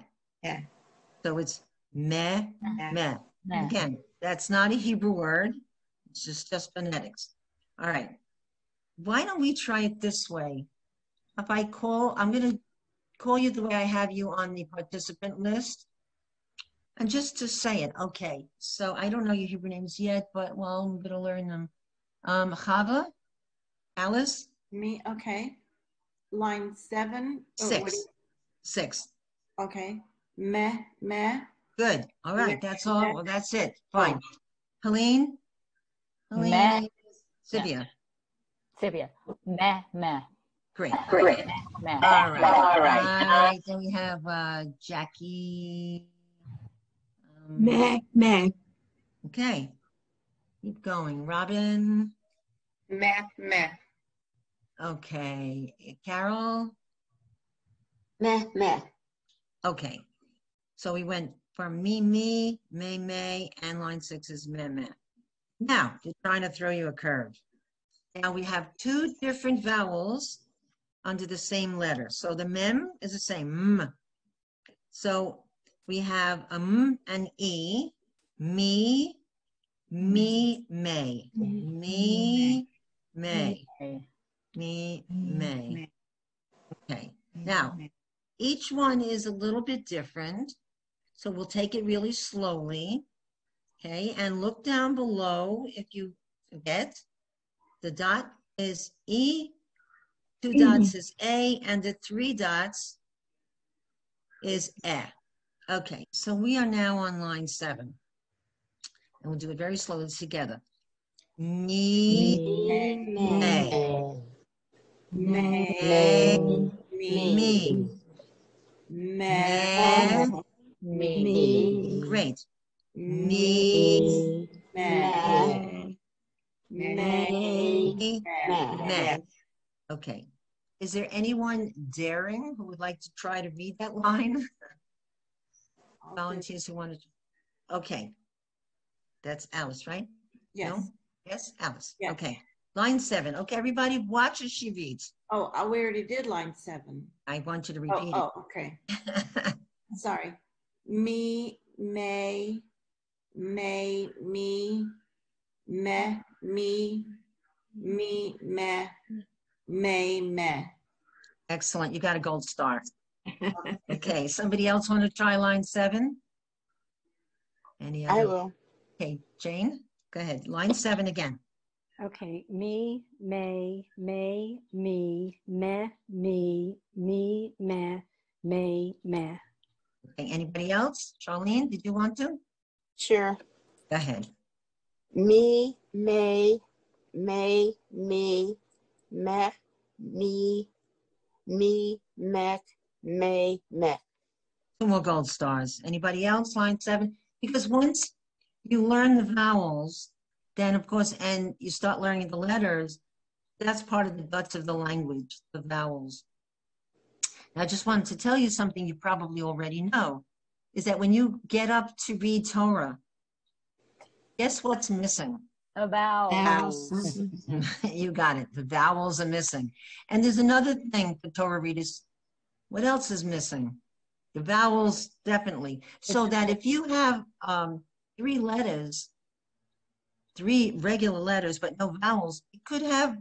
So it's meh, meh. Again, that's not a Hebrew word. It's just phonetics. All right. Why don't we try it this way? If I call, I'm going to call you the way I have you on the participant list. And just to say it, okay. So I don't know your Hebrew names yet, but well, I'm going to learn them. Chava, Alice? Me, okay. Line 7. 6. 6. Okay. Meh. Good. All right. That's all. Well, that's it. Fine. Oh. Helene? Meh. Sivia? Sivia. Meh. Great. Meh. All right. Then we have Jackie. Meh. Okay. Keep going. Robin. Meh. Okay. Carol. Meh. Okay. So we went from me, may, and line 6 is meh. Now, they're trying to throw you a curve. Now we have 2 different vowels under the same letter. So the mem is the same, m. So we have a m and e, me, may. Me, may. Okay. Now, each one is a little bit different. So we'll take it really slowly. Okay. And look down below if you forget. The dot is E, 2 dots is A, and the 3 dots is E. Okay. So we are now on line 7. And we'll do it very slowly together. Me, me. Great. Me, meh. Okay. Is there anyone daring who would like to try to read that line? Volunteers who wanted to. Okay. That's Alice, right? Yes. No? Yes, Alice. Yes. Okay. Line 7. Okay, everybody watch as she reads. Oh, we already did line 7. I want you to repeat it. Okay. Sorry. Me, may, me, meh, me, meh, meh. Excellent. You got a gold star. Okay. Somebody else want to try line 7? Any other? I will. Okay, Jane, go ahead. Line 7 again. Okay, me, may, me, meh, me, meh, meh. Okay, anybody else? Charlene, did you want to? Sure. Go ahead. Me, may, me, meh, me, meh, meh. 2 more gold stars. Anybody else? Line 7. Because once you learn the vowels, then of course, and you start learning the letters, that's part of the guts of the language, the vowels. I just wanted to tell you something you probably already know, is that when you get up to read Torah, guess what's missing? The vowels. You got it. The vowels are missing. And there's another thing for Torah readers. What else is missing? The vowels, definitely. So that if you have 3 letters, 3 regular letters, but no vowels, it could have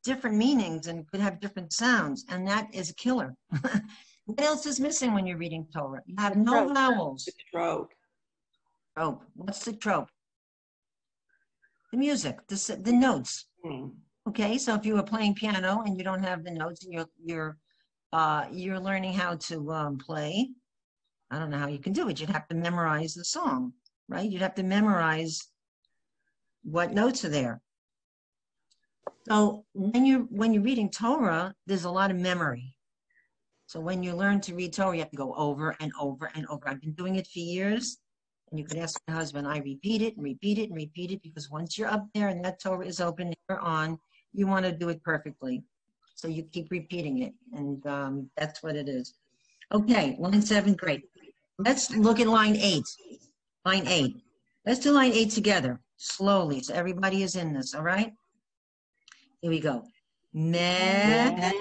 different meanings and could have different sounds. And that is a killer. What else is missing when you're reading Torah? You have no vowels. The trope. Trope. What's the trope? The music, the notes. Okay, so if you were playing piano and you don't have the notes and you're learning how to play, I don't know how you can do it. You'd have to memorize the song, right? You'd have to memorize what notes are there. So when you're reading Torah, there's a lot of memory. So when you learn to read Torah, you have to go over and over and over. I've been doing it for years. And you could ask my husband, I repeat it and repeat it and repeat it, because once you're up there and that Torah is open and you're on, you want to do it perfectly. So you keep repeating it. And that's what it is. Okay, line 7, great. Let's look at line 8. Line 8. Let's do line 8 together, slowly, so everybody is in this, all right? Here we go. Me,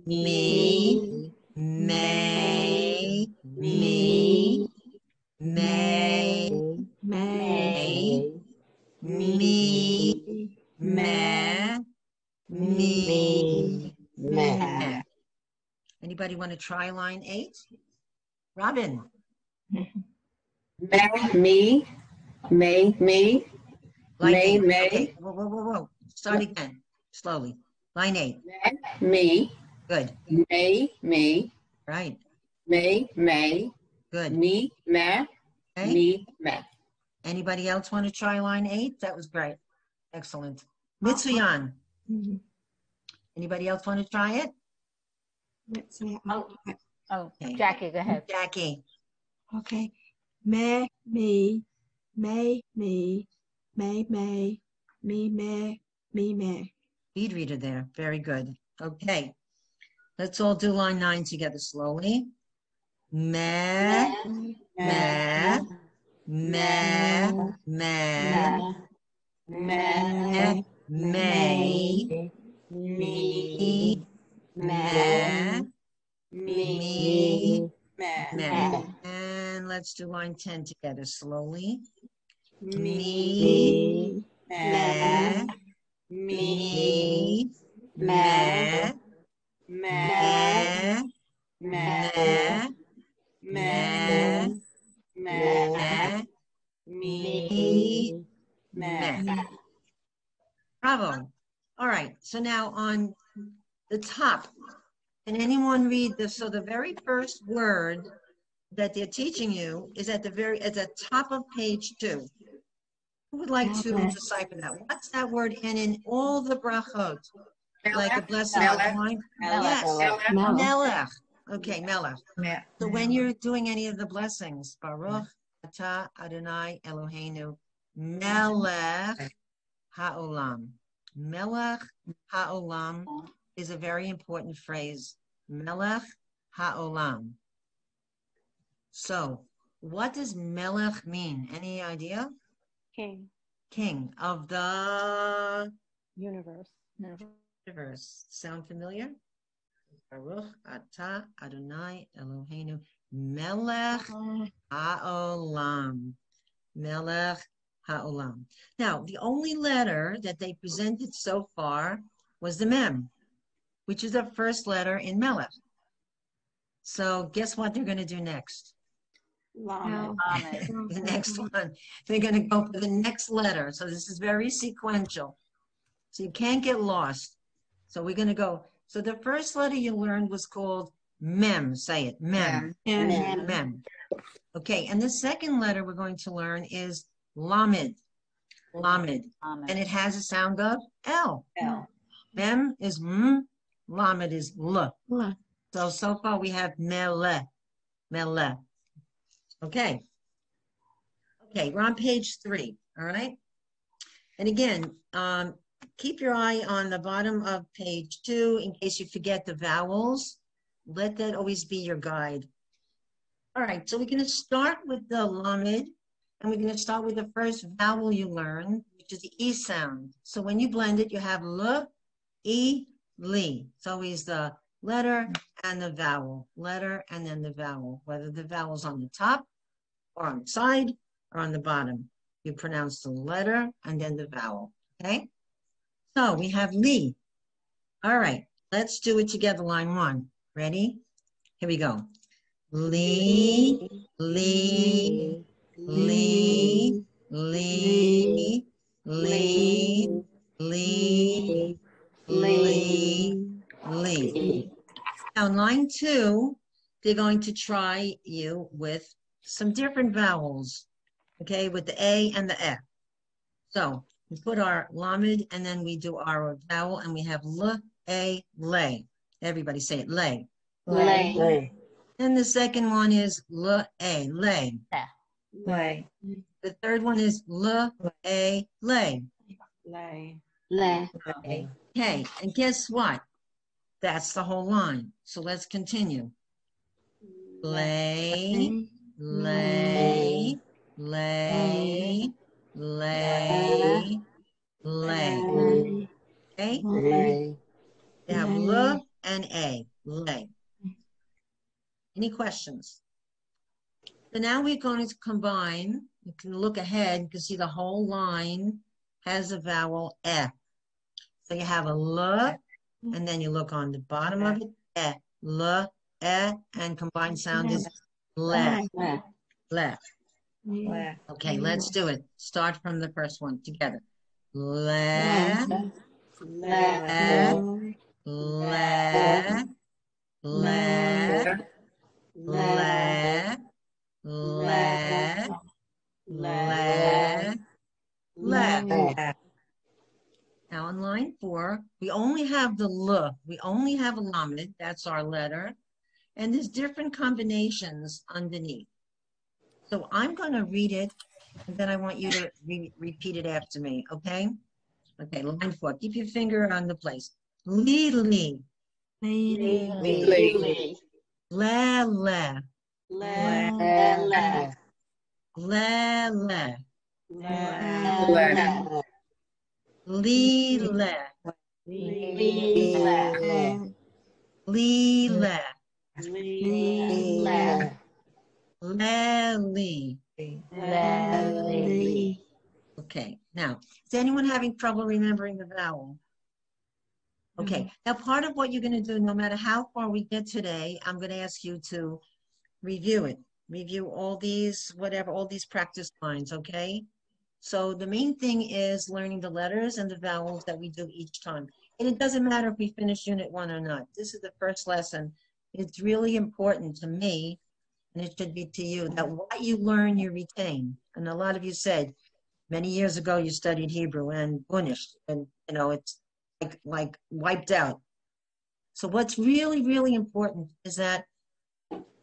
me, may, me, may, me, me. Anybody want to try line 8? Robin. Me, me, Line may, 8. may. Okay, whoa. Start again, slowly. Line 8. Me, Good. may, me, Right. may, Good. me, me, Okay. me, me. Anybody else want to try line 8? That was great. Excellent. Mitsuyan. Anybody else want to try it? Let's see. Oh, Okay. Jackie, go ahead. Jackie. Okay. Me, me, may, me, may, me, me. Speed reader there. Very good. Okay. Let's all do line 9 together slowly. Me, me, me, me, me, may, me, me, me, me. And let's do line 10 together slowly. Me, me, me, me, me, me. Bravo. All right. So now on the top, can anyone read this? So the very first word that they're teaching you is at the top of page 2. Who would like to decipher that? What's that word in all the brachot? Like a blessing of wine? Yes. Melech. Okay, Melech. So when you're doing any of the blessings, Baruch atah Adonai Eloheinu Melech Ha'olam. Melech Ha'olam is a very important phrase. Melech Ha'olam. So what does Melech mean? Any idea? King. King of the Universe. universe. Sound familiar? Baruch atah Adonai Eloheinu Melech Ha'olam. Melech Ha'olam. Now, the only letter that they presented so far was the Mem, which is the first letter in Melech. So guess what they're going to do next? The next one. They're going to go for the next letter. So this is very sequential. So you can't get lost. So we're going to go. So the first letter you learned was called Mem. Say it. Mem. Mem. Okay. And the second letter we're going to learn is Lamed. Lamed. And it has a sound of L. Mem is M. Lamed is L. So far we have Mele. Mele. Okay. Okay, we're on page 3, all right? And again, keep your eye on the bottom of page 2 in case you forget the vowels. Let that always be your guide. All right, so we're going to start with the lamed, and we're going to start with the first vowel you learn, which is the E sound. So when you blend it, you have L, E, Li. It's always the letter and the vowel, letter and then the vowel, whether the vowel's on the top or on the side or on the bottom. You pronounce the letter and then the vowel, okay? So we have Li. All right, let's do it together, line 1. Ready? Here we go. Li, li, li, li, li, li, line 2, they're going to try you with some different vowels, okay, with the A and the F. So we put our lamed and then we do our vowel and we have L, A, lay. Everybody say it, lay. Lay. And the second one is L, A, lay. Lay. The third one is L, A, lay. Lay. Lay. Okay, and guess what? That's the whole line. So let's continue. Lay, lay, lay, lay, lay. Okay? Lay. They have L and A, lay. Any questions? So now we're going to combine. You can look ahead, you can see the whole line has a vowel F. So you have a L, and then you look on the bottom of it, L, and combined sound is le, le. Okay, let's do it. Start from the first one together. Le, le, le, le, le, le, le. Now on line 4, we only have the L. We only have a lamed. That's our letter. And there's different combinations underneath. So I'm going to read it, and then I want you to repeat it after me, okay? Okay, line 4. Keep your finger on the place. Lee, lee. Lee. Le, le. Le. Le, le. Le. Lee, le. Lee, le. Le, lee. Okay, now, is anyone having trouble remembering the vowel? Okay, now part of what you're going to do, no matter how far we get today, I'm going to ask you to review it. Review all these, whatever, all these practice lines, okay? So the main thing is learning the letters and the vowels that we do each time. And it doesn't matter if we finish Unit 1 or not. This is the first lesson. It's really important to me, and it should be to you, that what you learn, you retain. And a lot of you said, many years ago, you studied Hebrew and Bunnish, and you know, it's like wiped out. So what's really, really important is that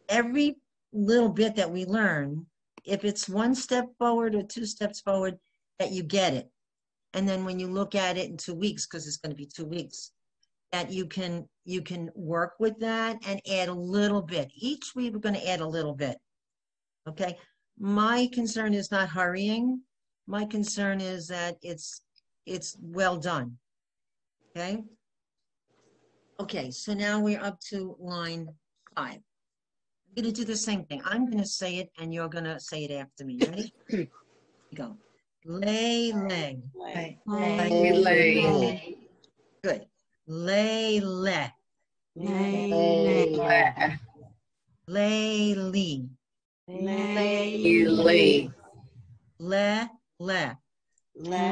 every little bit that we learn, if it's 1 step forward or 2 steps forward, that you get it. And then when you look at it in 2 weeks, because it's going to be 2 weeks, that you can work with that and add a little bit. Each week we're going to add a little bit. Okay. My concern is not hurrying. My concern is that it's well done. Okay. Okay. So now we're up to line 5. I'm going to do the same thing. I'm going to say it and you're going to say it after me. Ready? Here we go. Lay, leg. Lay. Good. Lay, le. Lay. Lay, lee. Lay. Le, le. Le.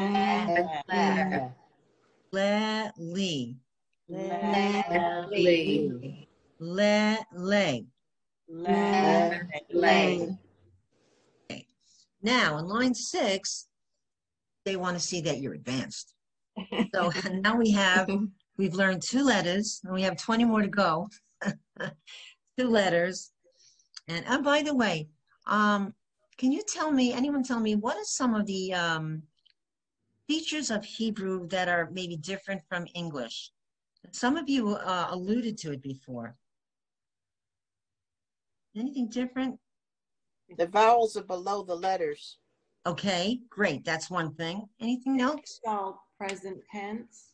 Le, lee. Lay. Le, lay. Lay. Okay. Now, in line 6, they want to see that you're advanced. So now we've learned 2 letters, and we have 20 more to go. 2 letters. And by the way, can you anyone tell me, what are some of the features of Hebrew that are maybe different from English? Some of you alluded to it before. Anything different? The vowels are below the letters. Okay, great. That's one thing. Anything else? It's all present tense.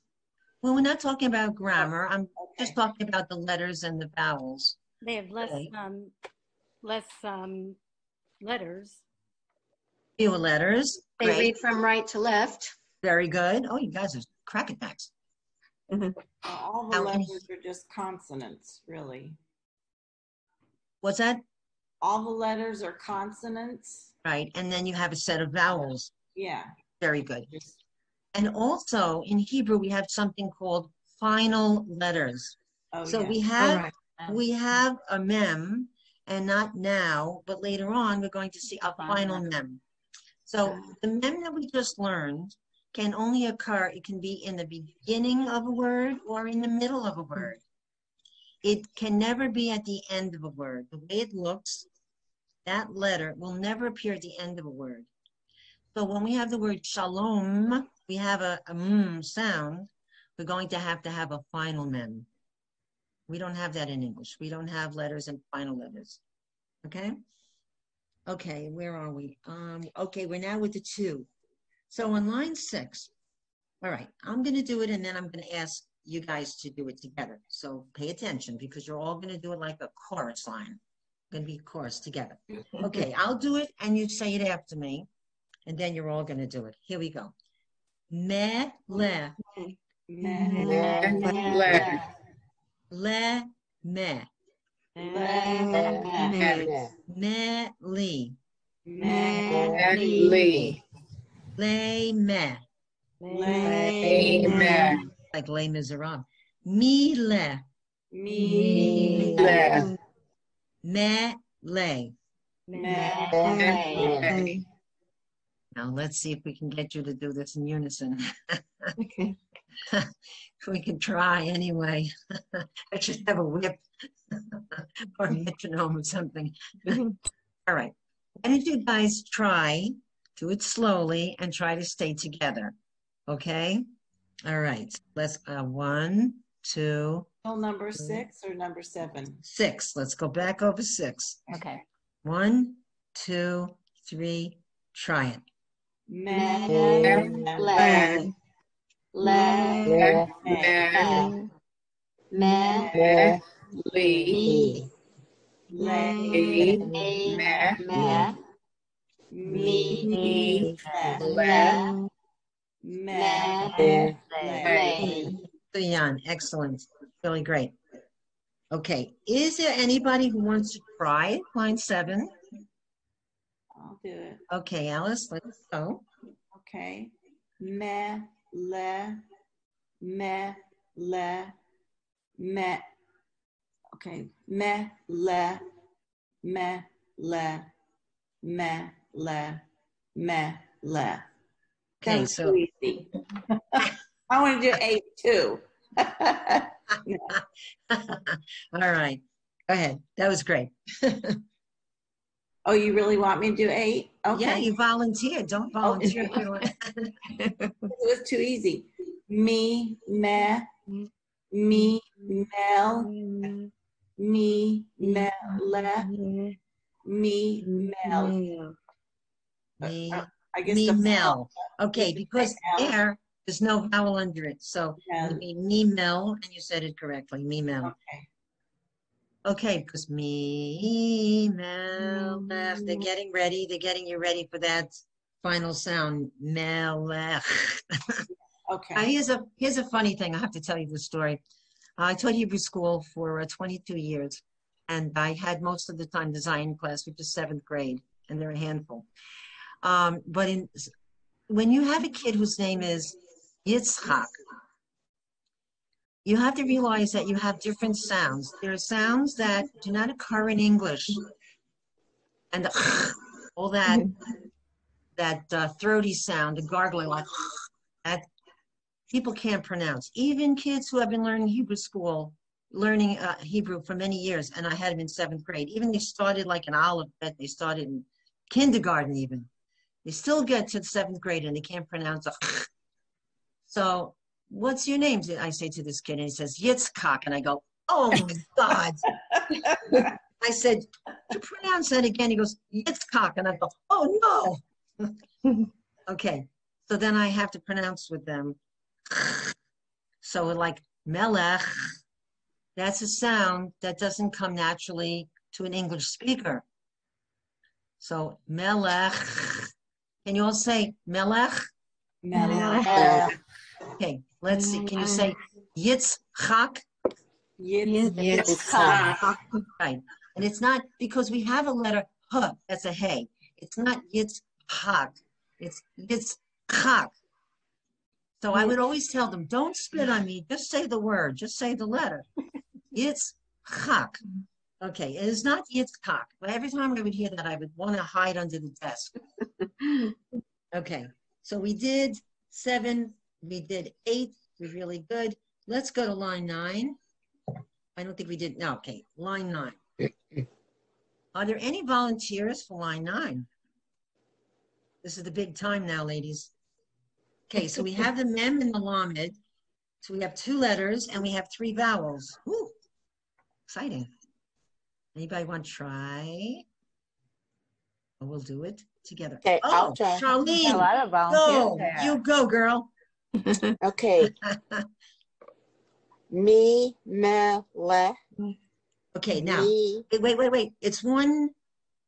Well, we're not talking about grammar. I'm just talking about the letters and the vowels. They have less letters. Fewer letters. They Great. read from right to left. Very good. Oh, you guys are cracking backs. All the letters are just consonants, really. What's that? All the letters are consonants. Right. And then you have a set of vowels. Yeah. Very good. And also in Hebrew, we have something called final letters. Oh, So yeah. we have we have a mem, and not now, but later on, we're going to see a final mem. So the mem that we just learned can only occur, it can be in the beginning of a word or in the middle of a word. It can never be at the end of a word. The way it looks, that letter will never appear at the end of a word. So when we have the word shalom, we have a sound, we're going to have a final mem. We don't have that in English. We don't have letters and final letters. Okay? Okay, where are we? Okay, we're now with the 2. So on line 6, all right, I'm going to do it and then I'm going to ask you guys to do it together. So pay attention because you're all going to do it like a chorus line. Going to be chorus together. Okay, I'll do it and you say it after me and then you're all going to do it. Here we go. Me, le. Me, Le, me. Me, li. Lee. Le, me. Amen. Like Les Miserables. Mi, le. me, Me, le. Me. Now let's see if we can get you to do this in unison. Okay. We can try anyway. I should have a whip or a metronome or something. All right. Why don't you guys try, do it slowly and try to stay together. Okay? All right. Let's, 1, 2, number 6 or number 7? 6. Let's go back over 6. Okay. 1, 2, 3, try it. Lee. Leon, excellent. Really great. Okay. Is there anybody who wants to try line 7? I'll do it. Okay, Alice, let's go. Okay. Me, le, me, le, me. Okay. Me, le, me, le, me, le, me, le. That Okay, was so too easy. I want to do 8 too. all right. Go ahead. That was great. Oh, you really want me to do 8? Okay. Yeah, you volunteered. Don't volunteer if you don't. It was too easy. Me, me, me, mel, me, mel, me, mel. Me, I guess me, the mel. Okay, Just because like mel. there's no vowel under it. So Mel. it'd be me, mel, and you said it correctly. Me, mel. Okay. Okay, because me, mel, they're getting ready. They're getting you ready for that final sound. Melech. Okay. Here's a funny thing. I have to tell you this story. I taught Hebrew school for 22 years, and I had most of the time the Zion class, which is 7th grade, and they're a handful. But when you have a kid whose name is Yitzhak, you have to realize that you have different sounds. There are sounds that do not occur in English, and all that throaty sound, the gargling, like that, people can't pronounce. Even kids who have been learning Hebrew for many years, and I had them in 7th grade. Even they started like an alphabet. They started in kindergarten even. They still get to the 7th grade and they can't pronounce. So, what's your name? I say to this kid, and he says, Yitzhak. And I go, oh my God. I said, to pronounce that again. He goes, Yitzhak. And I go, oh no. Okay. So then I have to pronounce with them. So like melech, that's a sound that doesn't come naturally to an English speaker. So melech. Can you all say melech? Melech. Okay, let's see. Can you say Yitzchak? Yitzchak. Right. And it's not because we have a letter H, that's a hey. It's not Yitzchak. It's Yitzchak. So I would always tell them, don't spit on me. Just say the word. Just say the letter. Yitzchak. Chak. Okay, it is not Yitzchak, but every time I would hear that, I would want to hide under the desk. Okay, so we did 7, we did 8, was really good. Let's go to line 9. I don't think we did, no, okay, line 9. Are there any volunteers for line 9? This is the big time now, ladies. Okay, so we have the mem and the lamed. So we have 2 letters and we have 3 vowels. Ooh, exciting. Anybody want to try? Or we'll do it together. Okay, I'll Oh, try. A Charlene, lot of volunteers go. there. You go, girl. Okay. Me, me, le. Okay, now, Me, wait. It's one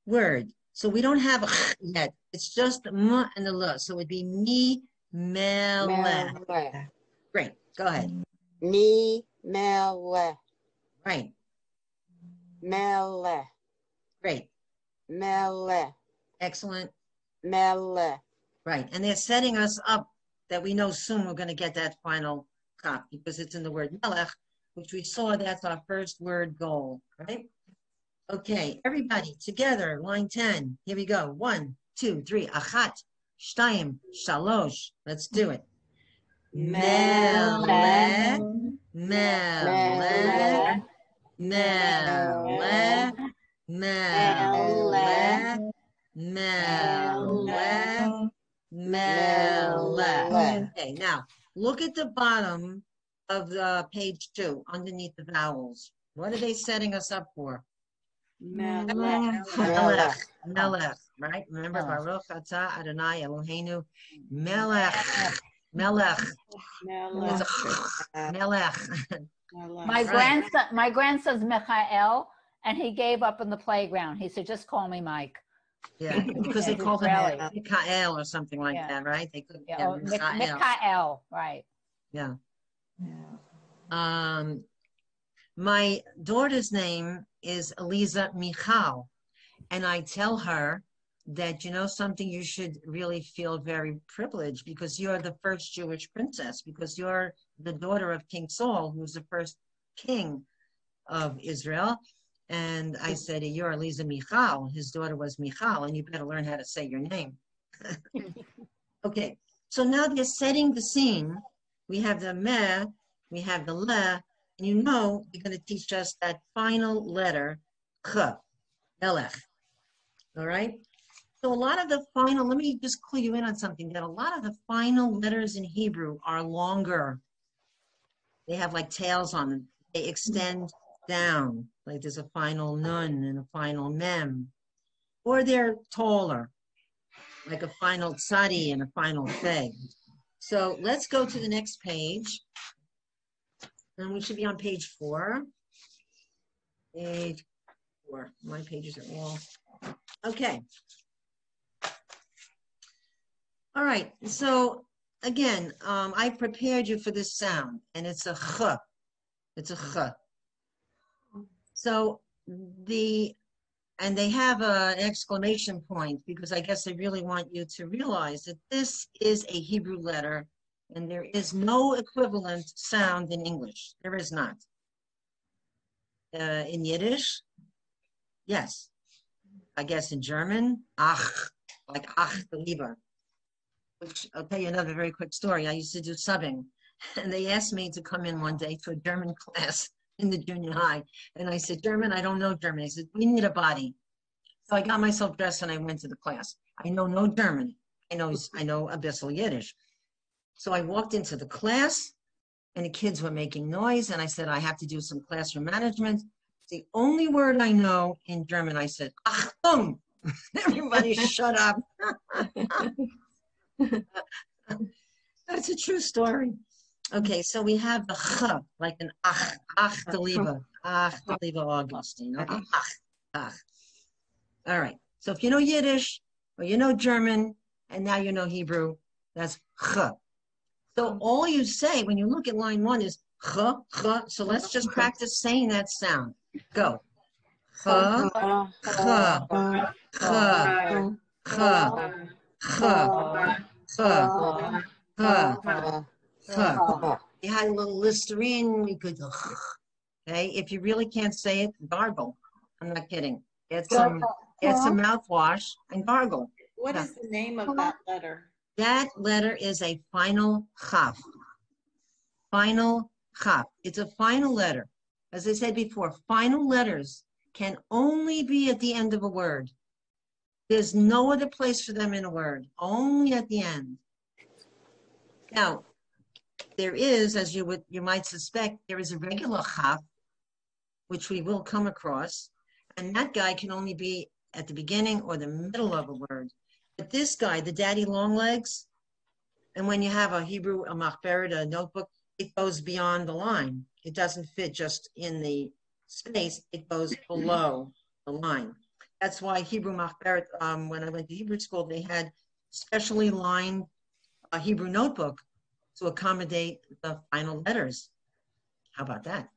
word. So we don't have a yet. It's just the m and the l. So it'd be me, me, me, le. le. Great, go ahead. Me, me, le. Right, Me, le. great, Me, le. excellent. Me, le. Right, and they're setting us up that we know soon we're going to get that final cop because it's in the word melech, which we saw that's our first word goal, right? Okay, everybody together, line 10. Here we go. 1, 2, 3. Achat, shtayim, shalosh. Let's do it. Melech, melech, melech, melech, melech, melech. Okay, now look at the bottom of the page 2, underneath the vowels. What are they setting us up for? Melech, melech, right? Remember Baruch atah Adonai Eloheinu, melech, melech. It's a melech. My grandson's Michael, and he gave up on the playground. He said, "Just call me Mike." Yeah, because they he's called him really- Mikael or something like Yeah. that, right? They could, Yeah, Michael, right? Yeah. My daughter's name is Eliza Michal, and I tell her that, you know something, you should really feel very privileged because you're the first Jewish princess, because you're the daughter of King Saul, who's the first king of Israel. And I said, you're Eliza Michal. His daughter was Michal, and you better learn how to say your name. Okay, so now they're setting the scene. We have the meh, we have the le, and you know they're going to teach us that final letter, ch, melech. All right? So a lot of the final, let me just clue you in on something, that a lot of the final letters in Hebrew are longer. They have like tails on them. They extend down, like there's a final nun and a final mem. Or they're taller, like a final tzadi and a final feg. So let's go to the next page. And we should be on page 4. Page 4. My pages are all... Okay. All right. So again, I prepared you for this sound, and it's a ch. It's a ch. So and they have an exclamation point because I guess they really want you to realize that this is a Hebrew letter and there is no equivalent sound in English. There is not. In Yiddish, yes. I guess in German, ach, like ach, the Liebe. Which I'll tell you another very quick story. I used to do subbing, and they asked me to come in one day to a German class in the junior high. And I said, German, I don't know German. He said, we need a body. So I got myself dressed and I went to the class. I know no German. I know Abyssal Yiddish. So I walked into the class and the kids were making noise. And I said, I have to do some classroom management. The only word I know in German, I said, Achtung. Everybody shut up. That's a true story. Okay, so we have the ch, like an ach de Liebe Augustine. Okay, ach. All right, so if you know Yiddish or you know German and now you know Hebrew, that's ch. So all you say when you look at line 1 is ch. So let's just practice saying that sound. Go. Ch, You had a little Listerine, you could go. Okay, if you really can't say it, gargle. I'm not kidding. Get some mouthwash and gargle. What is the name of that letter? That letter is a final chaf. Final chaf. It's a final letter. As I said before, final letters can only be at the end of a word. There's no other place for them in a word, only at the end. Now, there is, as you might suspect, there is a regular chaf, which we will come across, and that guy can only be at the beginning or the middle of a word. But this guy, the daddy long legs, and when you have a Hebrew, a machberet, a notebook, it goes beyond the line. It doesn't fit just in the space, it goes below the line. That's why Hebrew machberet, when I went to Hebrew school, they had specially lined a Hebrew notebook to accommodate the final letters. How about that?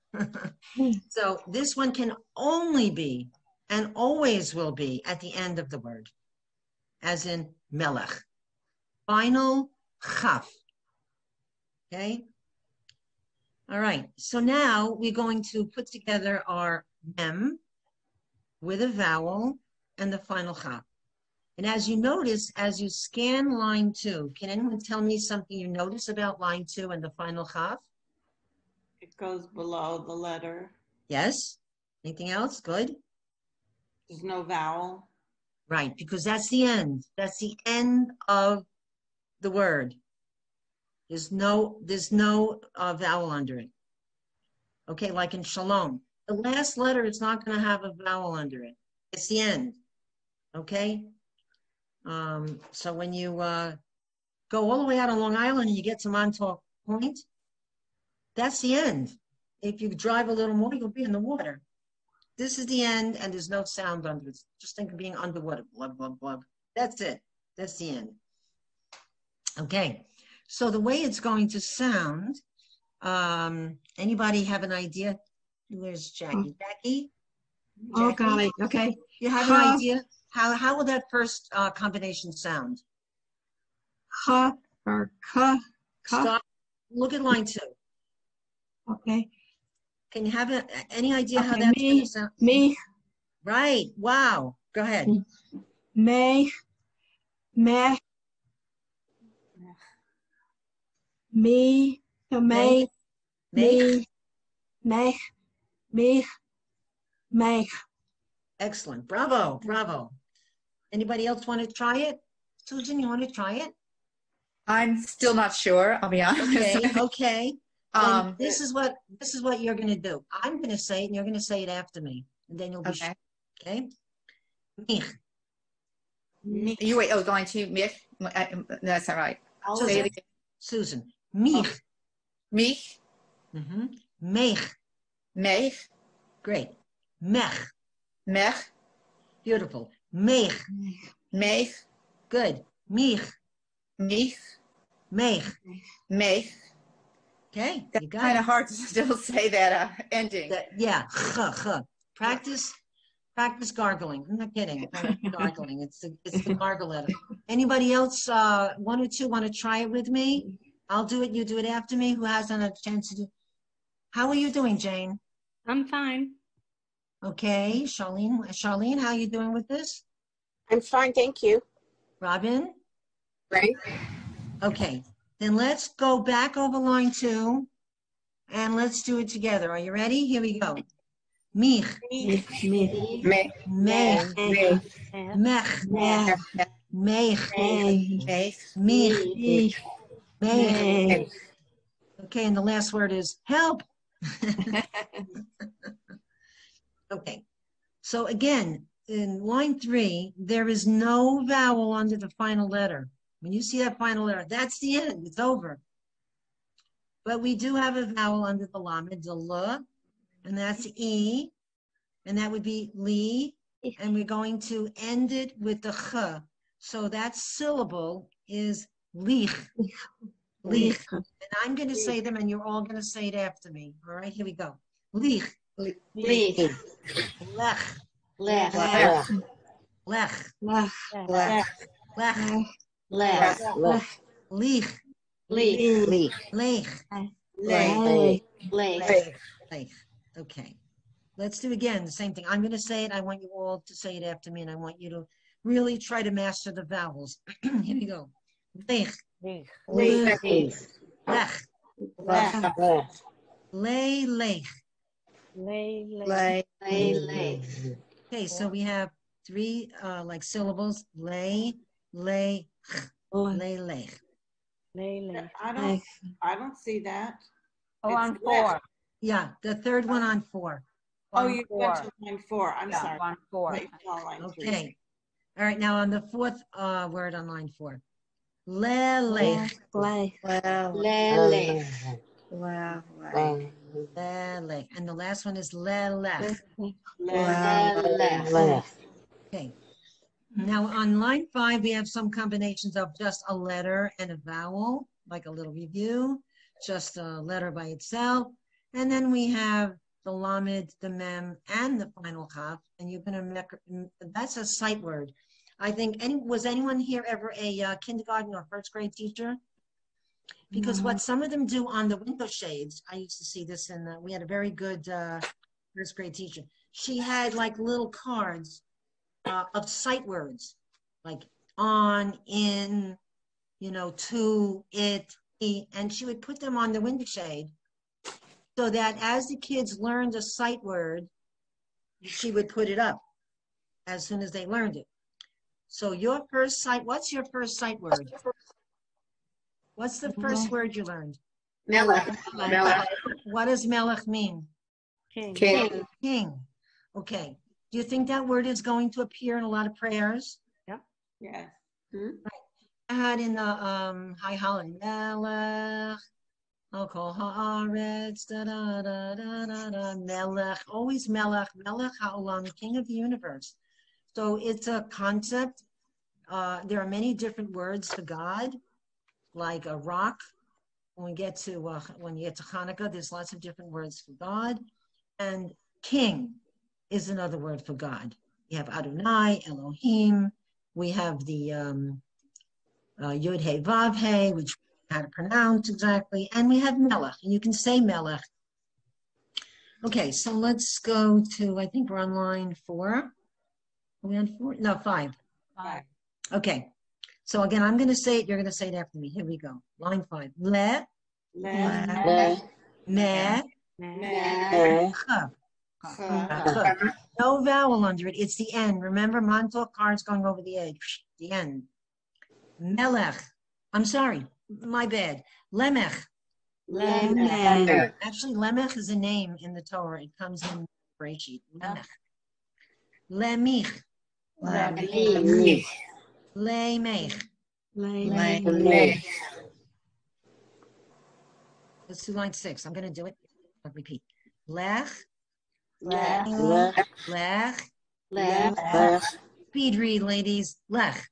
So this one can only be and always will be at the end of the word, as in melech. Final chaf. Okay? All right, so now we're going to put together our mem with a vowel and the final chaf. And as you notice, as you scan line 2, can anyone tell me something you notice about line 2 and the final chaf? It goes below the letter. Yes? Anything else? Good? There's no vowel. Right, because that's the end. That's the end of the word. There's no vowel under it. Okay, like in shalom. The last letter is not going to have a vowel under it. It's the end. Okay? So when you go all the way out on Long Island and you get to Montauk Point, that's the end. If you drive a little more, you'll be in the water. This is the end, and there's no sound under it. Just think of being underwater. Blub, blub, blub. That's it. That's the end. Okay. So the way it's going to sound, anybody have an idea? Where's Jackie? Jackie? Oh, golly. Okay. You have an idea? How will that first combination sound? Ha or ka. Stop. Look at line 2. Okay. Can you have any idea how Okay, that's going to sound? Me. Right. Wow. Go ahead. Me. Me. Me. Me. Me. Me. Me. Me. Excellent. Bravo. Bravo. Anybody else want to try it? Susan, you want to try it? I'm still not sure, I'll be honest. Okay. Okay. This is what you're going to do. I'm going to say it, and you're going to say it after me, and then you'll be sure. Okay. Mich. You wait. Oh, going to mich. That's all right. Say it again. Susan. Mich. Mich. Mm-hmm. Mech. Mech. Great. Mech. Mech. Beautiful. Mech. Mech. Good. Mich. Mich. Mech. Mech. Okay. That's kind of hard to still say that ending. Yeah. Practice gargling. I'm not kidding. Gargling. It's the gargle letter. Anybody else, one or two, want to try it with me? I'll do it. You do it after me. Who hasn't a chance to do? How are you doing, Jane? I'm fine. Okay. Charlene, how are you doing with this? I'm fine, thank you. Robin? Right. Okay. Then let's go back over line 2 and let's do it together. Are you ready? Here we go. Mich. Me. Mech. Me. Mech. Me. Mech. Mech. Mich. Me. Mech. Okay, and the last word is help. Okay. So again, in line 3, there is no vowel under the final letter. When you see that final letter, that's the end. It's over. But we do have a vowel under the lamed, the l, and that's e, and that would be li, and we're going to end it with the ch. So that syllable is lich. Lich. And I'm going to say them, and you're all going to say it after me. All right, here we go. Lich. Lich. Lech. Lech. Lech. Lech. Lech. Lech. Lich. Lich. Lech. Lech. Lech. Lech. Okay. Let's do again the same thing. I'm going to say it. I want you all to say it after me, and I want you to really try to master the vowels. Here we go. Lech. Leeg. Lech. Lech. Lech. Lech. Lay, lech. Lay, lay. Lay. Lay. Okay, so we have three like syllables. Lay, lay, lay, lech. Lay, lay. I don't see that. Oh, on It's 4. left. Yeah, the third one on 4. Oh, On you 4. went to line 4. I'm Yeah, sorry. on 4. Right, on line 3. Okay. All right, now on the fourth word on line 4. Le, lech. Lay. Lele. Le, lech. And the last one is le, lech. Lele. Okay. Now on line 5, we have some combinations of just a letter and a vowel, like a little review, just a letter by itself. And then we have the lamed, the mem, and the final kaf. And you're going to, that's a sight word. I think, was anyone here ever a kindergarten or first grade teacher? Because what some of them do on the window shades, I used to see this in, we had a very good first grade teacher. She had like little cards of sight words, like on, in, to, it, and she would put them on the window shade so that as the kids learned a sight word, she would put it up as soon as they learned it. So your first sight, what's your first sight word? What's the first word you learned? Melech. What does melech mean? King. King. King. Okay. Do you think that word is going to appear in a lot of prayers? Yes. I had in the High Holiday, Melech, I'll call Haaretz, da da da da da da, Melech, always Melech, Melech Haolam, King of the universe. So it's a concept. There are many different words for God, like a rock. When you get to Hanukkah, there's lots of different words for God, and King is another word for God. We have Adonai, Elohim. We have the Yod He Vav He, which we how to pronounce exactly, and we have Melech, and you can say Melech. Okay, so let's go to, I think we're on line 4. Are we on 4? No, 5. 5. Okay, so again, I'm going to say it, you're going to say it after me. Here we go. Line 5. Le, me, cha. No vowel under it. It's the N. Remember, Montauk cards going over the edge. The N. Melech. I'm sorry. My bad. Lemech. Actually, Lemech is a name in the Torah. It comes in Bereshit. Lemech. Lemech. Lemech. Let's do line 6. I'm going to do it. I'll repeat. Lech. Speed read, ladies. Lech.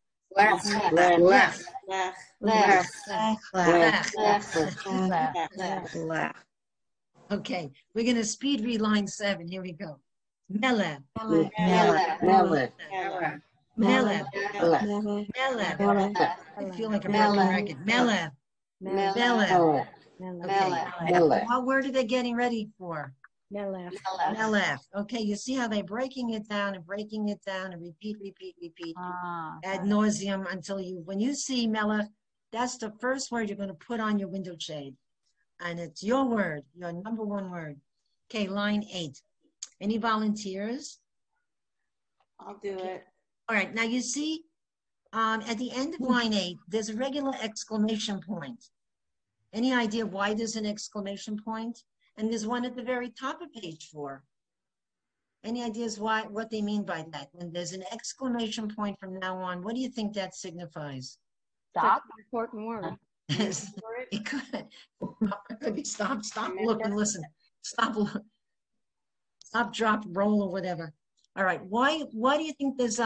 Okay, we're going to speed read line 7. Here we go. Melech. I feel like a broken record. Melech. Okay. What word are they getting ready for? Melech. Okay, you see how they're breaking it down and repeat ad nauseum until when you see Melech, that's the first word you're going to put on your window shade. And it's your word, your number 1 word. Okay, line 8. Any volunteers? I'll do it. All right, now you see at the end of line 8, there's a regular exclamation point. Any idea why there's an exclamation point? And there's one at the very top of page 4. Any ideas what they mean by that? When there's an exclamation point from now on, what do you think that signifies? Stop. Important word. It could be stop, look, and listen. Stop, drop, roll, or whatever. All right. Why do you think there's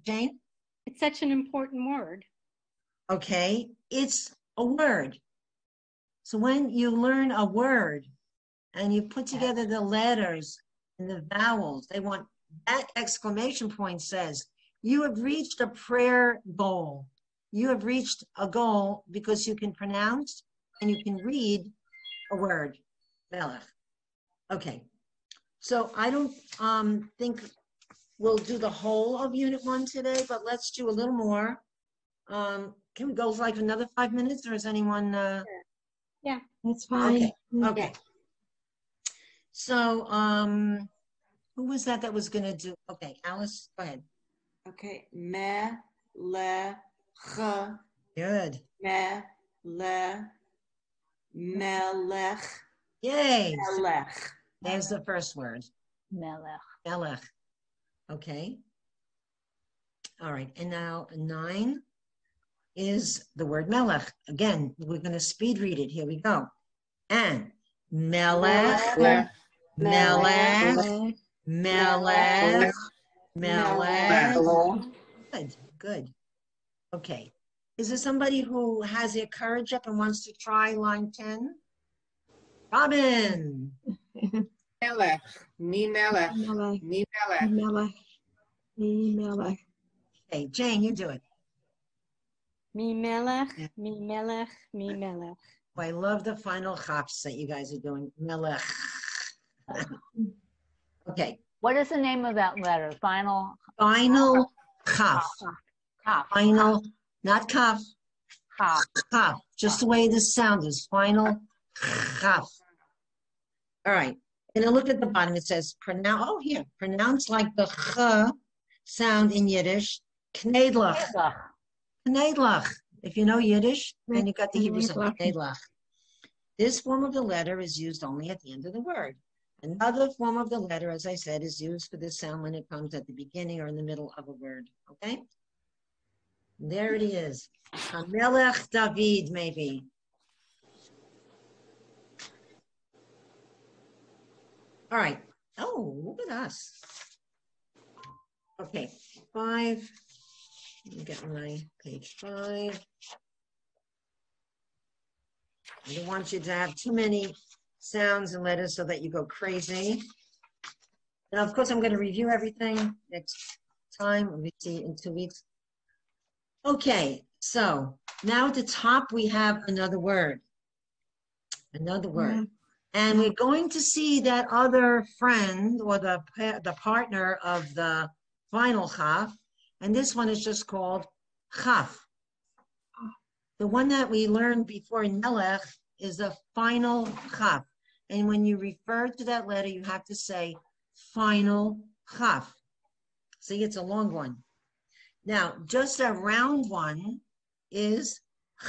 Jane? It's such an important word. Okay, it's a word. So when you learn a word and you put together the letters and the vowels, they want that exclamation point says you have reached a prayer goal. You have reached a goal because you can pronounce and you can read a word. Melech. Okay. So I don't think we'll do the whole of Unit 1 today, but let's do a little more. Can we go like another 5 minutes, or is anyone? Yeah, that's fine. Okay. So who was that was going to do? Okay, Alice, go ahead. Okay. Me, le, ch. Good. Me, le, melech. Yay. Melech. There's the first word. Melech. Melech. Okay. All right. And now 9 is the word melech. Again, we're going to speed read it. Here we go. And melech, melech, melech, melech. Good, good. Okay. Is there somebody who has their courage up and wants to try line 10? Robin. Melech, mi melech, Melech. mi melech. Melech. Melech. Okay, Jane, you do it. Mi melech, mi melech, mi melech. Oh, I love the final chaps that you guys are doing. Melech. Okay. What is the name of that letter? Final. Final chaf. Kaf. Final, not kaf. Kaf. Chaf. Just the way the sound is. Final chaf. All right. And then look at the bottom. It says pronounce. Oh, here. Pronounce like the ch sound in Yiddish. Knedlach. Knedlach. If you know Yiddish, then you got the Hebrew sound. Knedlach. This form of the letter is used only at the end of the word. Another form of the letter, as I said, is used for this sound when it comes at the beginning or in the middle of a word. Okay? There it is. Hamelech David, maybe. All right. Oh, look at us. Okay, 5. Let me get my page 5. I don't want you to have too many sounds and letters so that you go crazy. And of course, I'm going to review everything next time. We'll see in 2 weeks. Okay, so now at the top, we have another word. Another word. And we're going to see that other friend or the partner of the final chaf. And this one is just called chaf. The one that we learned before in Melech is the final chaf. And when you refer to that letter, you have to say final chaf. See, it's a long one. Now, just a round one is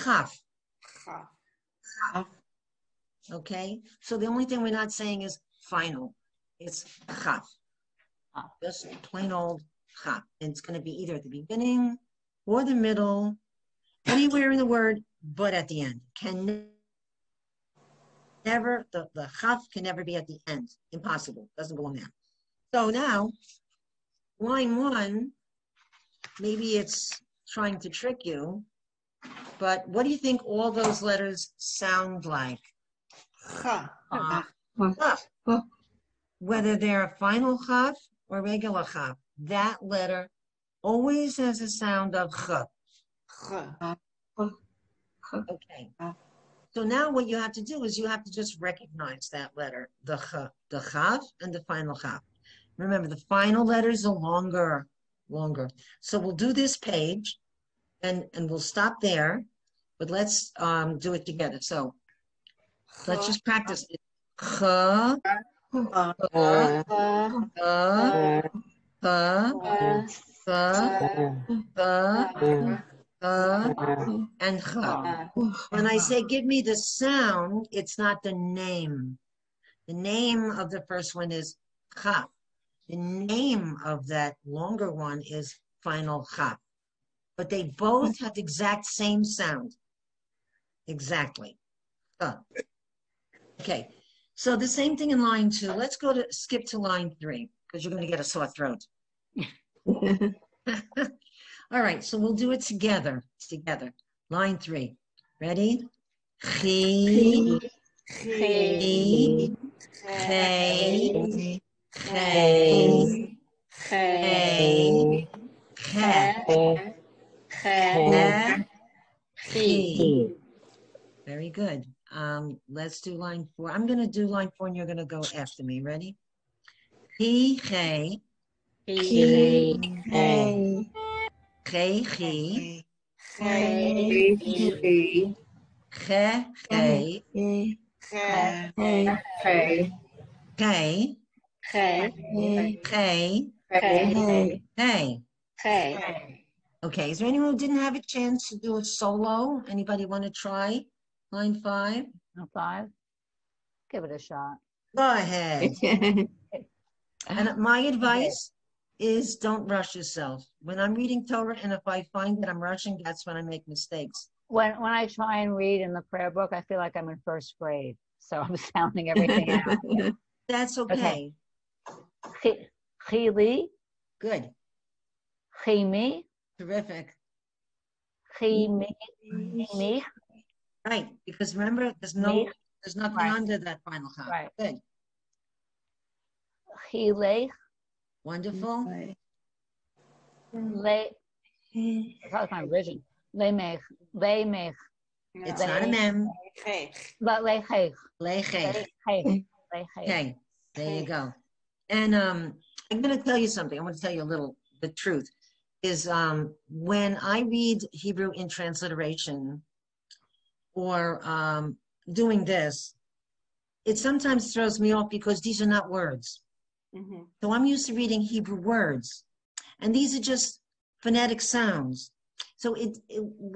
chaf. Chaf. Okay? So the only thing we're not saying is final. It's chaf. Just plain old chaf. And it's going to be either at the beginning or the middle, anywhere in the word, but at the end. Can never, the chaf can never be at the end. Impossible. Doesn't go on there. So now, line 1, maybe it's trying to trick you, but what do you think all those letters sound like? Whether they're a final chaf or regular chaf, that letter always has a sound of ch. Okay. So now what you have to do is you have to just recognize that letter, the ch, the chaf and the final chaf. Remember, the final letters are longer. So we'll do this page and we'll stop there, but let's do it together. So let's just practice it. Ch, and ch. When I say give me the sound, it's not the name. The name of the first one is chaf. The name of that longer one is final chaf. But they both have the exact same sound. Exactly. Okay. So the same thing in line 2. Let's skip to line 3 because you're going to get a sore throat. All right. So we'll do it together. Line 3. Ready? Chi, chi, chei, chei, chei, chi. Very good. Let's do line 4. I'm going to do line 4 and you're going to go after me. Ready? He, he, He, Hey. he, he, Hey. he, he, Hey. Hey. he, Hey. he, Hey. hey. Hey. Okay, is there anyone who didn't have a chance to do a solo? Anybody want to try line 5? No, 5. Give it a shot. Go ahead. And my advice is don't rush yourself. When I'm reading Torah and if I find that I'm rushing, that's when I make mistakes. When I try and read in the prayer book, I feel like I'm in first grade. So I'm sounding everything out. That's okay. Chili, Good. chimi, Terrific. chimi, Right, because remember, there's nothing Right. under that final chop. Right. Good. chile, Wonderful. le. That was my revision. Lemech. It's not a mem. Lechech. Lechech. Lechech. Okay, there you go. And I'm going to tell you something. I want to tell you the truth is when I read Hebrew in transliteration or doing this, it sometimes throws me off because these are not words. Mm-hmm. So I'm used to reading Hebrew words, and these are just phonetic sounds. So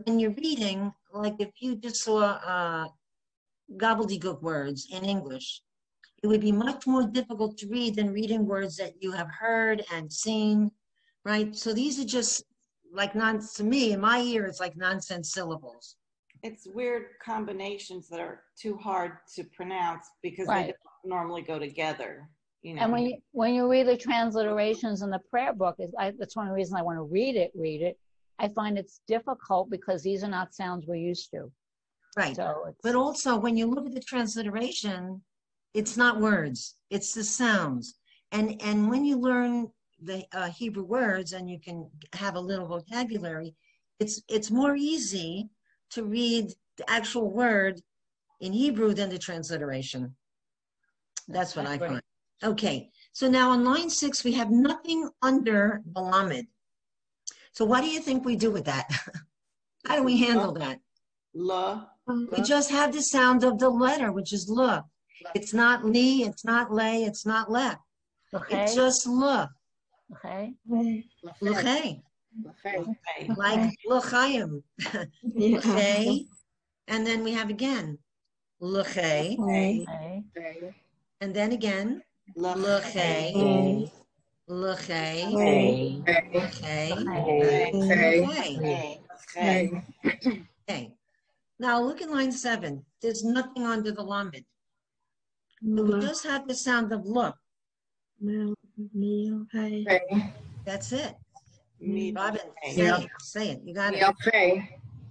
when you're reading, like if you just saw gobbledygook words in English, it would be much more difficult to read than reading words that you have heard and seen, right? So these are just like to me, in my ear, it's like nonsense syllables. It's weird combinations that are too hard to pronounce because Right. they don't normally go together. You know. And when you read the transliterations in the prayer book, that's one of the reasons I want to read it. I find it's difficult because these are not sounds we're used to. Right. So but also when you look at the transliteration, it's not words, it's the sounds. And when you learn the Hebrew words and you can have a little vocabulary, it's more easy to read the actual word in Hebrew than the transliteration. That's what I find. Okay, so now on line 6, we have nothing under the lamed. So what do you think we do with that? How do we handle that? La. We just have the sound of the letter, which is la. It's not li, it's not lay, it's not le. It's just la. Okay. L'chei. Like l'chaim. L'chei. And then we have again l'chei. And then again l'chei. L'chei. L'chei. Okay. Now look at line 7. There's nothing under the lamed. We just have the sound of look. That's it. Robin, say it. You got it.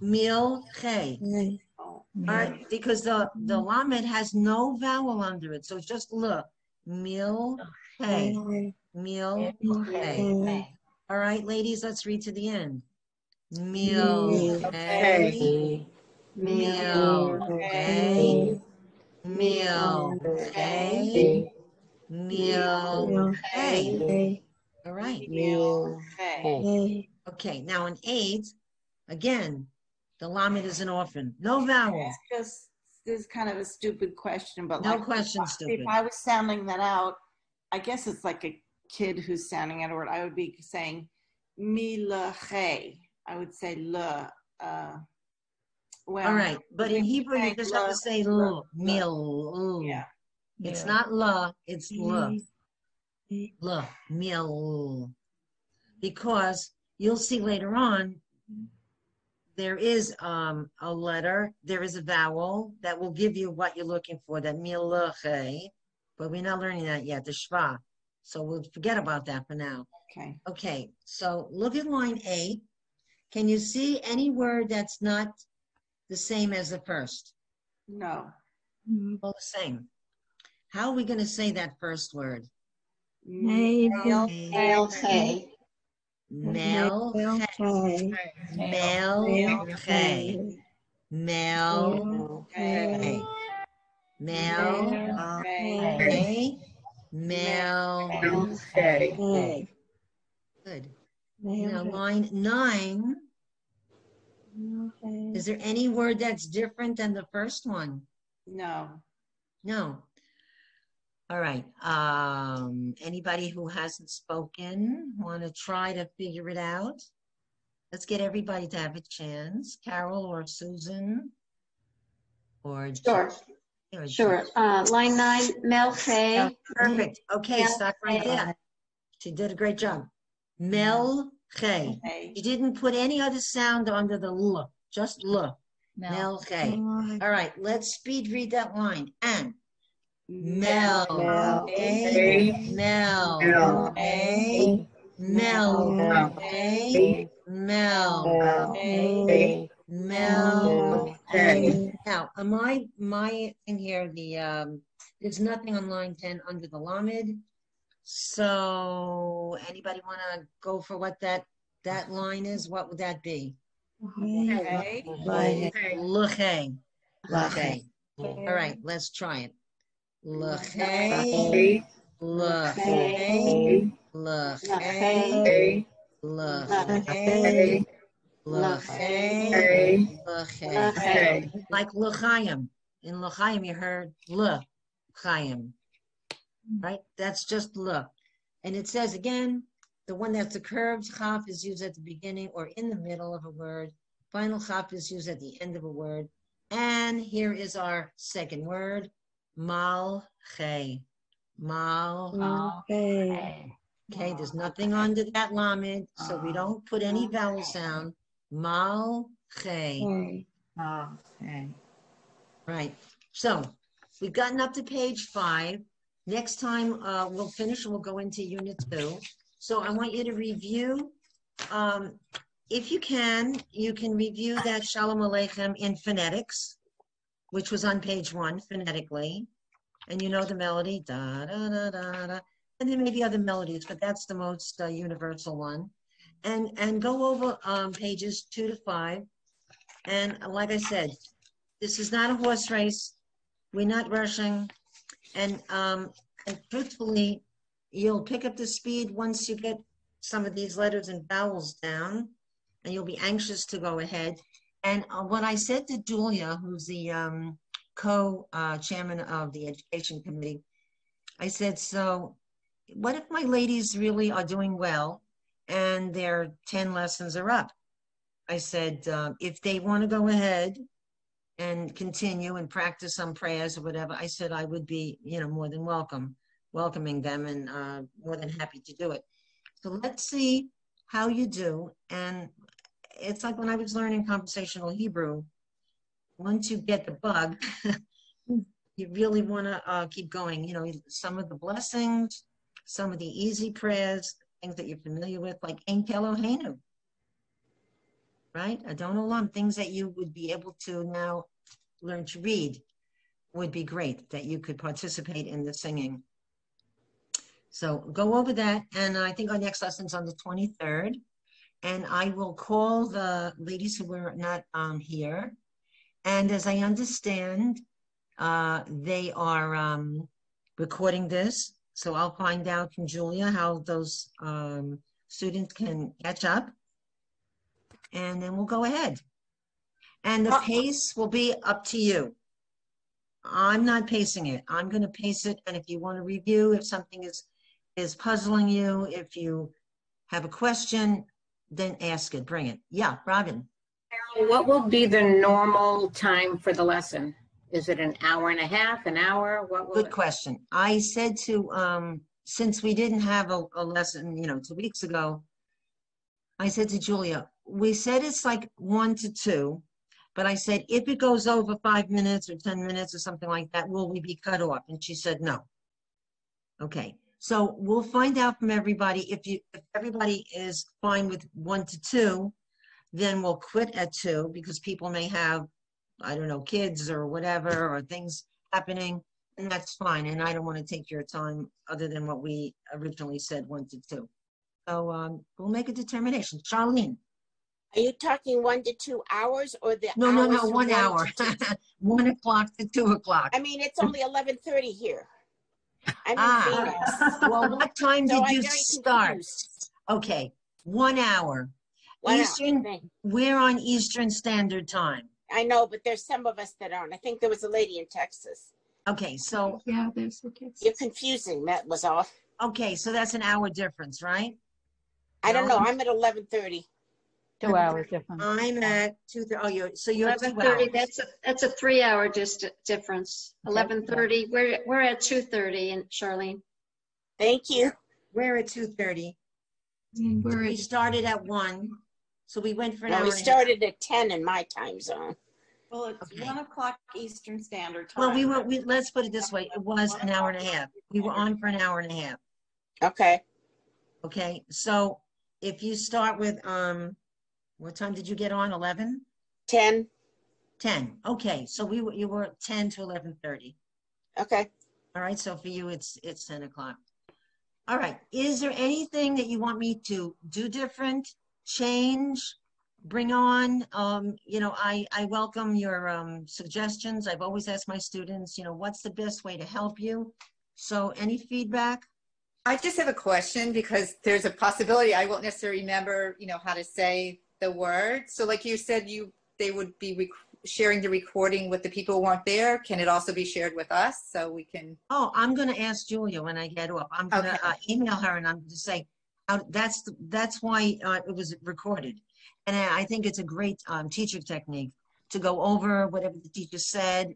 Mil chay. All right, because the lamed has no vowel under it, so it's just look. Mil chay. Mil chay. All right, ladies, let's read to the end. Mil chay. Mil chay. Mil chay. Mil chay. All right. Okay, now in 8, again, the lamed is an orphan. No vowel. This is kind of a stupid question, but no like, question stupid. If I was sounding that out, I guess it's like a kid who's sounding out a word. I would be saying milache. I would say la. Well, all right, but in Hebrew you just have to say l, mil. Yeah. It's not la, it's la. La, mil. Because you'll see later on, there is a letter, there is a vowel that will give you what you're looking for, that milache, but we're not learning that yet, the shva. So we'll forget about that for now. Okay. Okay, so look at line 8. Can you see any word that's not the same as the first? No. All the same. How are we going to say that first word? Mel Hay. Mel Hay. Mel Hay. Mel Hay. Mel Hay. Mel. Okay. Good. Now line 9. Is there any word that's different than the first one? No. No. All right. Anybody who hasn't spoken want to try to figure it out? Let's get everybody to have a chance. Carol or Susan or Sure. or Sure. Line 9, Mel Fay. Perfect. Okay, Mel stop right Fay. there. She did a great job. Mel Kay. Okay. She didn't put any other sound under the L, just L. Mel Kay. All right, let's speed read that line. And Mel, A, Mel, A, Mel, A, Mel, A, Mel, A. Now, my thing here, there's nothing on line 10 under the Lamed. So, anybody want to go for what that line is? What would that be? Okay. L'chei. L'chei. All right, let's try it. L'chei. L'chei. L'chei. L'chei. L'chei. L'chei. Like l'chaim. In l'chaim, you heard l'chaim. Right? That's just L. And it says again, the one that's the curved chaf is used at the beginning or in the middle of a word. Final chaf is used at the end of a word. And here is our second word, mal-che. Mal-che. Okay, there's nothing under that lamed, so we don't put any vowel sound. Mal-che. Right. So we've gotten up to page 5. Next time we'll finish and we'll go into unit 2. So I want you to review. If you can review that Shalom Aleichem in phonetics, which was on page 1 phonetically. And you know the melody, da, da, da, da, da. And there may be other melodies, but that's the most universal one. And go over pages 2 to 5. And like I said, this is not a horse race. We're not rushing. And truthfully, you'll pick up the speed once you get some of these letters and vowels down, and you'll be anxious to go ahead. And what I said to Julia, who's the co-chairman of the education committee, I said, so what if my ladies really are doing well and their 10 lessons are up? I said, if they want to go ahead and continue and practice some prayers or whatever, I said I would be, more than welcoming them and more than happy to do it. So let's see how you do. And it's like when I was learning conversational Hebrew, once you get the bug, you really want to keep going. Some of the blessings, some of the easy prayers, things that you're familiar with, like Ein Keloheinu, right? Adon Olam, things that you would be able to now learn to read would be great, that you could participate in the singing. So go over that, and I think our next lesson's on the 23rd, and I will call the ladies who were not here, and as I understand, they are recording this, so I'll find out from Julia how those students can catch up, and then we'll go ahead. And the pace will be up to you. I'm not pacing it. I'm going to pace it. And if you want to review, if something is puzzling you, if you have a question, then ask it, bring it. Yeah, Robin. What will be the normal time for the lesson? Is it an hour and a half, an hour? Good question. I said to, since we didn't have a lesson, 2 weeks ago, I said to Julia, we said it's like 1 to 2. But I said, if it goes over 5 minutes or 10 minutes or something like that, will we be cut off? And she said, no. Okay. So we'll find out from everybody. If everybody is fine with 1 to 2, then we'll quit at 2 because people may have, I don't know, kids or whatever, or things happening, and that's fine. And I don't want to take your time other than what we originally said, 1 to 2. So we'll make a determination. Charlene. Are you talking 1 to 2 hours or the No, hours 1 hour. 1 o'clock to 2 o'clock. I mean, it's only 11:30 here. I'm in Ah. Phoenix. Well, what time So did I'm you very start? confused. Okay, 1 hour. 1 hour. Eastern, Thank- we're on Eastern Standard Time. I know, but there's some of us that aren't. I think there was a lady in Texas. Okay, so Yeah, there's the kids. You're confusing. That was all. okay, so that's an hour difference, right? I don't No? know. I'm at 11:30. 2 hours difference. I'm at 2:30. Oh, so you're at 2 11:30, hours. that's a 3-hour difference. Okay. 11:30, we're at 2:30, and Charlene. Thank you. We're at 2:30. And we're We at, started at 1, so we went for an Well, hour we and a half. started at 10 in my time zone. Well, it's Okay. 1 o'clock Eastern Standard Time. Well, let's put it this way. It was an hour and a half. We were on for an hour and a half. Okay. Okay, so if you start with, what time did you get on? 11? 10. 10. Okay, so you were at 10 to 11:30. Okay. All right, so for you, it's 10 o'clock. All right, is there anything that you want me to do different, change, bring on? I welcome your suggestions. I've always asked my students, what's the best way to help you? So any feedback? I just have a question because there's a possibility I won't necessarily remember, how to say the word. So like you said, they would be sharing the recording with the people who weren't there. Can it also be shared with us so we can? Oh, I'm going to ask Julia when I get off. I'm going to Okay. email her and I'm going to say, that's why it was recorded. And I think it's a great teacher technique to go over whatever the teacher said,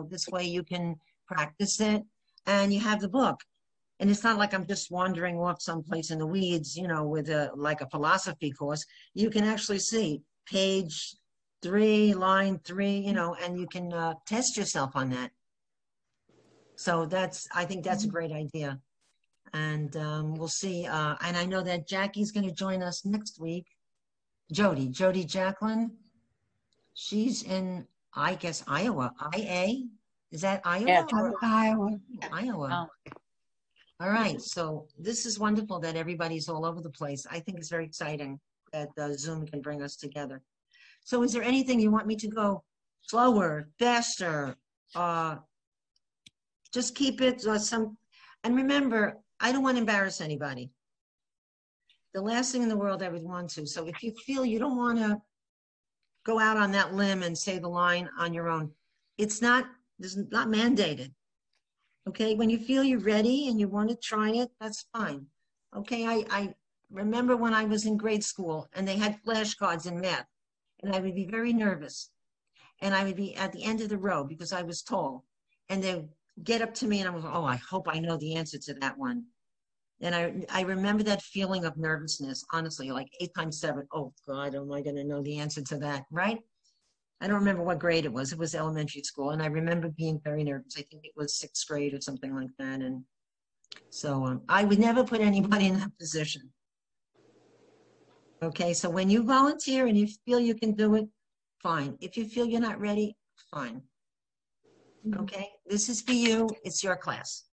this way you can practice it and you have the book. And it's not like I'm just wandering off someplace in the weeds, with like a philosophy course. You can actually see page 3, line 3, and you can test yourself on that. So I think that's a great idea. And we'll see. And I know that Jackie's going to join us next week. Jody Jacqueline. She's in, I guess, Iowa. IA? Is that Iowa? Yeah. Or Iowa. Iowa. All right. So this is wonderful that everybody's all over the place. I think it's very exciting that Zoom can bring us together. So is there anything you want me to go slower, faster? Just keep it and remember, I don't want to embarrass anybody. The last thing in the world I would want to. So if you feel you don't want to go out on that limb and say the line on your own, it's not mandated. Okay, when you feel you're ready and you want to try it, that's fine. Okay, I remember when I was in grade school and they had flashcards in math, and I would be very nervous. And I would be at the end of the row because I was tall. And they would get up to me and I was, oh, I hope I know the answer to that one. And I remember that feeling of nervousness, honestly, like 8 times 7. Oh, God, am I going to know the answer to that, right? I don't remember what grade it was. It was elementary school. And I remember being very nervous. I think it was 6th grade or something like that. And so I would never put anybody in that position. Okay, so when you volunteer and you feel you can do it, fine. If you feel you're not ready, fine. Okay, this is for you. It's your class.